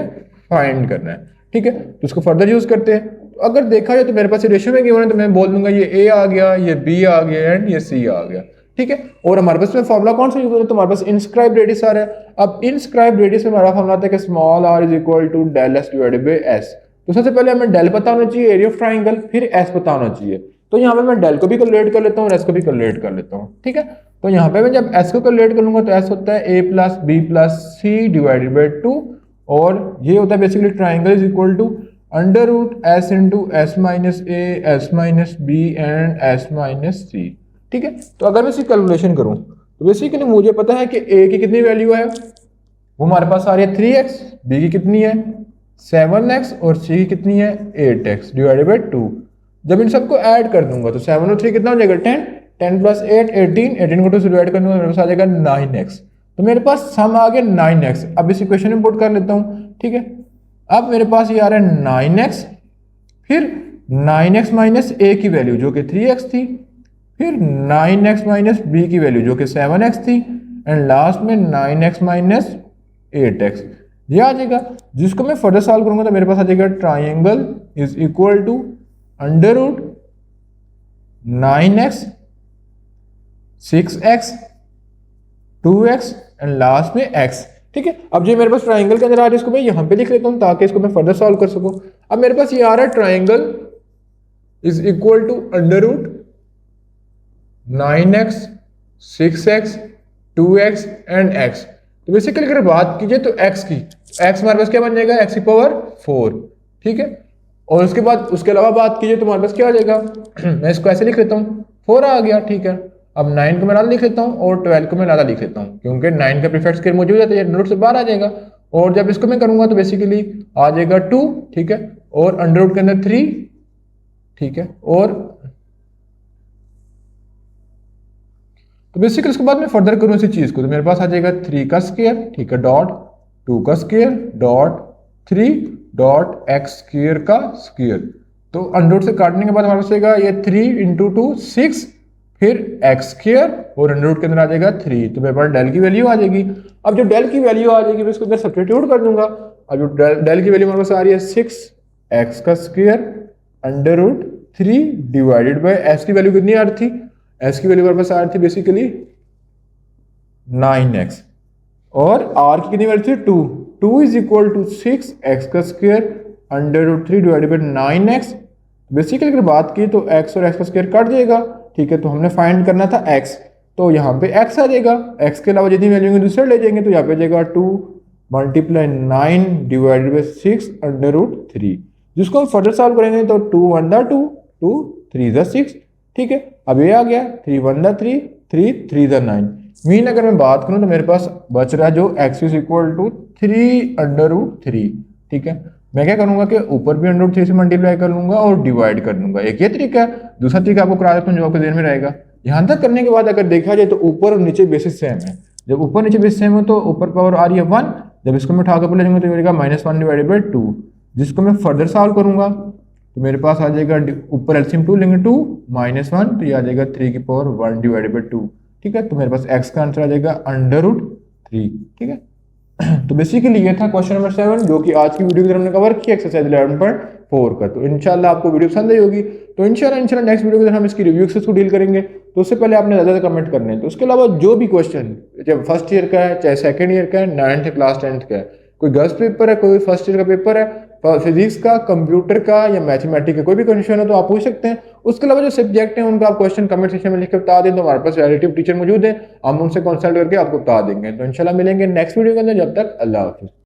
[SPEAKER 1] फाइंड करना है, ठीक है। तो उसको फर्दर यूज करते हैं। तो अगर देखा जाए तो मेरे पास रेशियो में गिवन है, तो मैं बोल दूंगा ये ए आ गया, ये बी आ गया एंड ये सी आ गया, ठीक है। और हमारे पास में फॉर्मुला कौन सा यूज होता है? तो हमारे पास इनस्क्राइब रेडियस आ रहा है। अब इनस्क्राइब रेडियस में हमारा फॉर्मुला आता है कि small R is equal to del S divided by S. तो सबसे पहले हमें डेल पता होना चाहिए, एरिया ऑफ ट्राइंगल, फिर एस पता होना चाहिए। तो यहाँ पे मैं डेल को भी कैलकुलेट कर लेता हूँ और एस को भी कैलकुलेट कर लेता हूँ, ठीक है। तो यहाँ पे मैं जब एस को कैलकुलेट कर लूंगा तो एस होता है a plus B plus C divided by 2, और ये होता है basically triangle is equal to under root S into S minus A, S minus B and S minus C, ठीक है। तो अगर मैं इसकी कैलकुलेशन करूँ तो बेसिकली मुझे पता है कि a की कितनी वैल्यू है, वो हमारे पास आ रही है 3x, b की कितनी है 7x और c की कितनी है 8x डिवाइडेड बाई 2। जब इन सबको ऐड कर दूंगा तो 7 और 3 कितना हो जाएगा 10, 10 प्लस 8 18, 18 को 2 से डिवाइड कर दूंगा मेरे पास आ जाएगा 9x। तो मेरे पास सम आ गया 9x। अब इस इक्वेशन में पुट कर लेता हूँ, ठीक है। अब मेरे पास ये आ रहा है 9x, फिर 9x माइनस a की वैल्यू जो कि 3x थी, फिर 9x माइनस b की वैल्यू जो कि 7x थी, एंड लास्ट में 9x माइनस 8x ये आ जाएगा। जिसको मैं फर्दर सॉल्व करूंगा तो मेरे पास आ जाएगा triangle is equal to under root 9x 6x 2x and last में x, ठीक है। अब जो मेरे पास ट्राइंगल के अंदर आ रहा है इसको मैं यहां पे लिख लेता हूं ताकि इसको मैं फर्दर सॉल्व कर सकूं। अब मेरे पास ये आ रहा है triangle is equal to under root 9x 6x 2x and x। तो बेसिकली अगर बात कीजिए तो x की, x हमारे पास क्या बन जाएगा x की पावर 4, ठीक है। और उसके बाद उसके अलावा बात कीजिए तो हमारे पास क्या आ जाएगा मैं इसको ऐसे लिख लेता हूँ 4 आ गया, ठीक है। अब 9 को मैं आधा लिख लेता हूँ और 12 को मैं आधा लिख लेता हूँ क्योंकि 9 का प्रीफिक्स स्क्वायर मौजूद है तो ये रूट से बाहर आ जाएगा। और जब इसको मैं करूंगा तो बेसिकली आ जाएगा 2, ठीक है, और अंडर रूट के अंदर 3, ठीक है। और तो बेसिकली उसके बाद मैं फर्दर करूं इसी चीज को तो मेरे पास आ जाएगा 3 का स्क्वायर, ठीक है, डॉट 2 का square dot 3 dot x square का स्क्वायर। तो अंडर रूट से काटने के बाद हमारे पास आएगा ये 3 इंटू 2 6, फिर एक्स स्क्वायर और अंडर रूट के अंदर आ जाएगा 3, तो मेरे पास डेल की वैल्यू आ जाएगी। अब जो डेल की वैल्यू आ जाएगी मैं इसको अंदर सब्स्टिट्यूट कर दूंगा। अब जो डेल की वैल्यू हमारे पास आ रही है 6x का square under root 3 divided by S की वैल्यू कितनी आ रही थी, एस की वैल्यू हमारे पास आ रही थी बेसिकली 9x, और r की कितनी वैल्यू थी 2 इज इक्वल टू 6x का square under root 3 divided by 9x। Basically अगर बात की तो x और x का स्क्वायर कट जाएगा, ठीक है। तो हमने फाइंड करना था x, तो यहाँ पे x आ जाएगा, x के अलावा जितनी वैल्यू दूसरे ले जाएंगे तो यहाँ पे जाएगा 2 multiply 9 divided by 6 under root 3, जिसको हम फर्दर सॉल्व करेंगे तो 2 1 2 2 3 6, ठीक है। अब ये आ गया 3 1 3 3 3 9 मीन अगर मैं बात करूं तो मेरे पास बच रहा है जो x is equal to 3 under root 3, ठीक है। मैं क्या करूंगा कि ऊपर भी अंडर रूट 3 से मल्टीप्लाई कर लूंगा और डिवाइड कर लूंगा, एक ये तरीका है। दूसरा तरीका आपको करा देता हूँ जो आपके ध्यान में रहेगा। यहां तक करने के बाद अगर देखा जाए तो ऊपर और नीचे बेसिस सेम है, जब ऊपर नीचे बेसिस सेम हो तो ऊपर पावर आ रही है 1, जब इसको मैं उठाकर पढ़ लेंगे तो मिलेगा -1 डिवाइडेड बाई 2, जिसको मैं फर्दर सॉल्व करूंगा तो मेरे पास आ जाएगा ऊपर एलसीएम 2 लेंगे 2 -1 तो ये आ जाएगा 3 की पावर 1 डिवाइडेड बाई 2, ठीक है, तो मेरे पास x का आंसर आ जाएगा √3। ठीक है, तो बेसिकली ये था क्वेश्चन नंबर 7 जो कि आज की वीडियो के अंदर हमने कवर किया एक्सरसाइज 11.4 का। तो इंशाल्लाह आपको वीडियो पसंद आई होगी। तो इंशाल्लाह नेक्स्ट वीडियो के अंदर हम इसकी रिव्यू एक्सरसाइज को डील करेंगे। तो उससे पहले आपने ज़्यादा कमेंट करने हैं। तो उसके अलावा जो भी क्वेश्चन चाहे फर्स्ट ईयर का है, चाहे सेकंड ईयर का है, 9th क्लास 10th का है, कोई गर्ल्स पेपर है, कोई फर्स्ट ईयर का पेपर है, फिजिक्स का, कंप्यूटर का या मैथमेटिक्स का कोई भी कंफ्यूजन है तो आप पूछ सकते हैं। उसके अलावा जो सब्जेक्ट हैं उनका आप क्वेश्चन कमेंट सेक्शन में लिख कर बता दें, तो हमारे पास रिलेटिव टीचर मौजूद है, हम उनसे कंसल्ट करके आपको बता देंगे। तो इंशाल्लाह मिलेंगे नेक्स्ट वीडियो के अंदर, जब तक अल्लाह हाफिज़।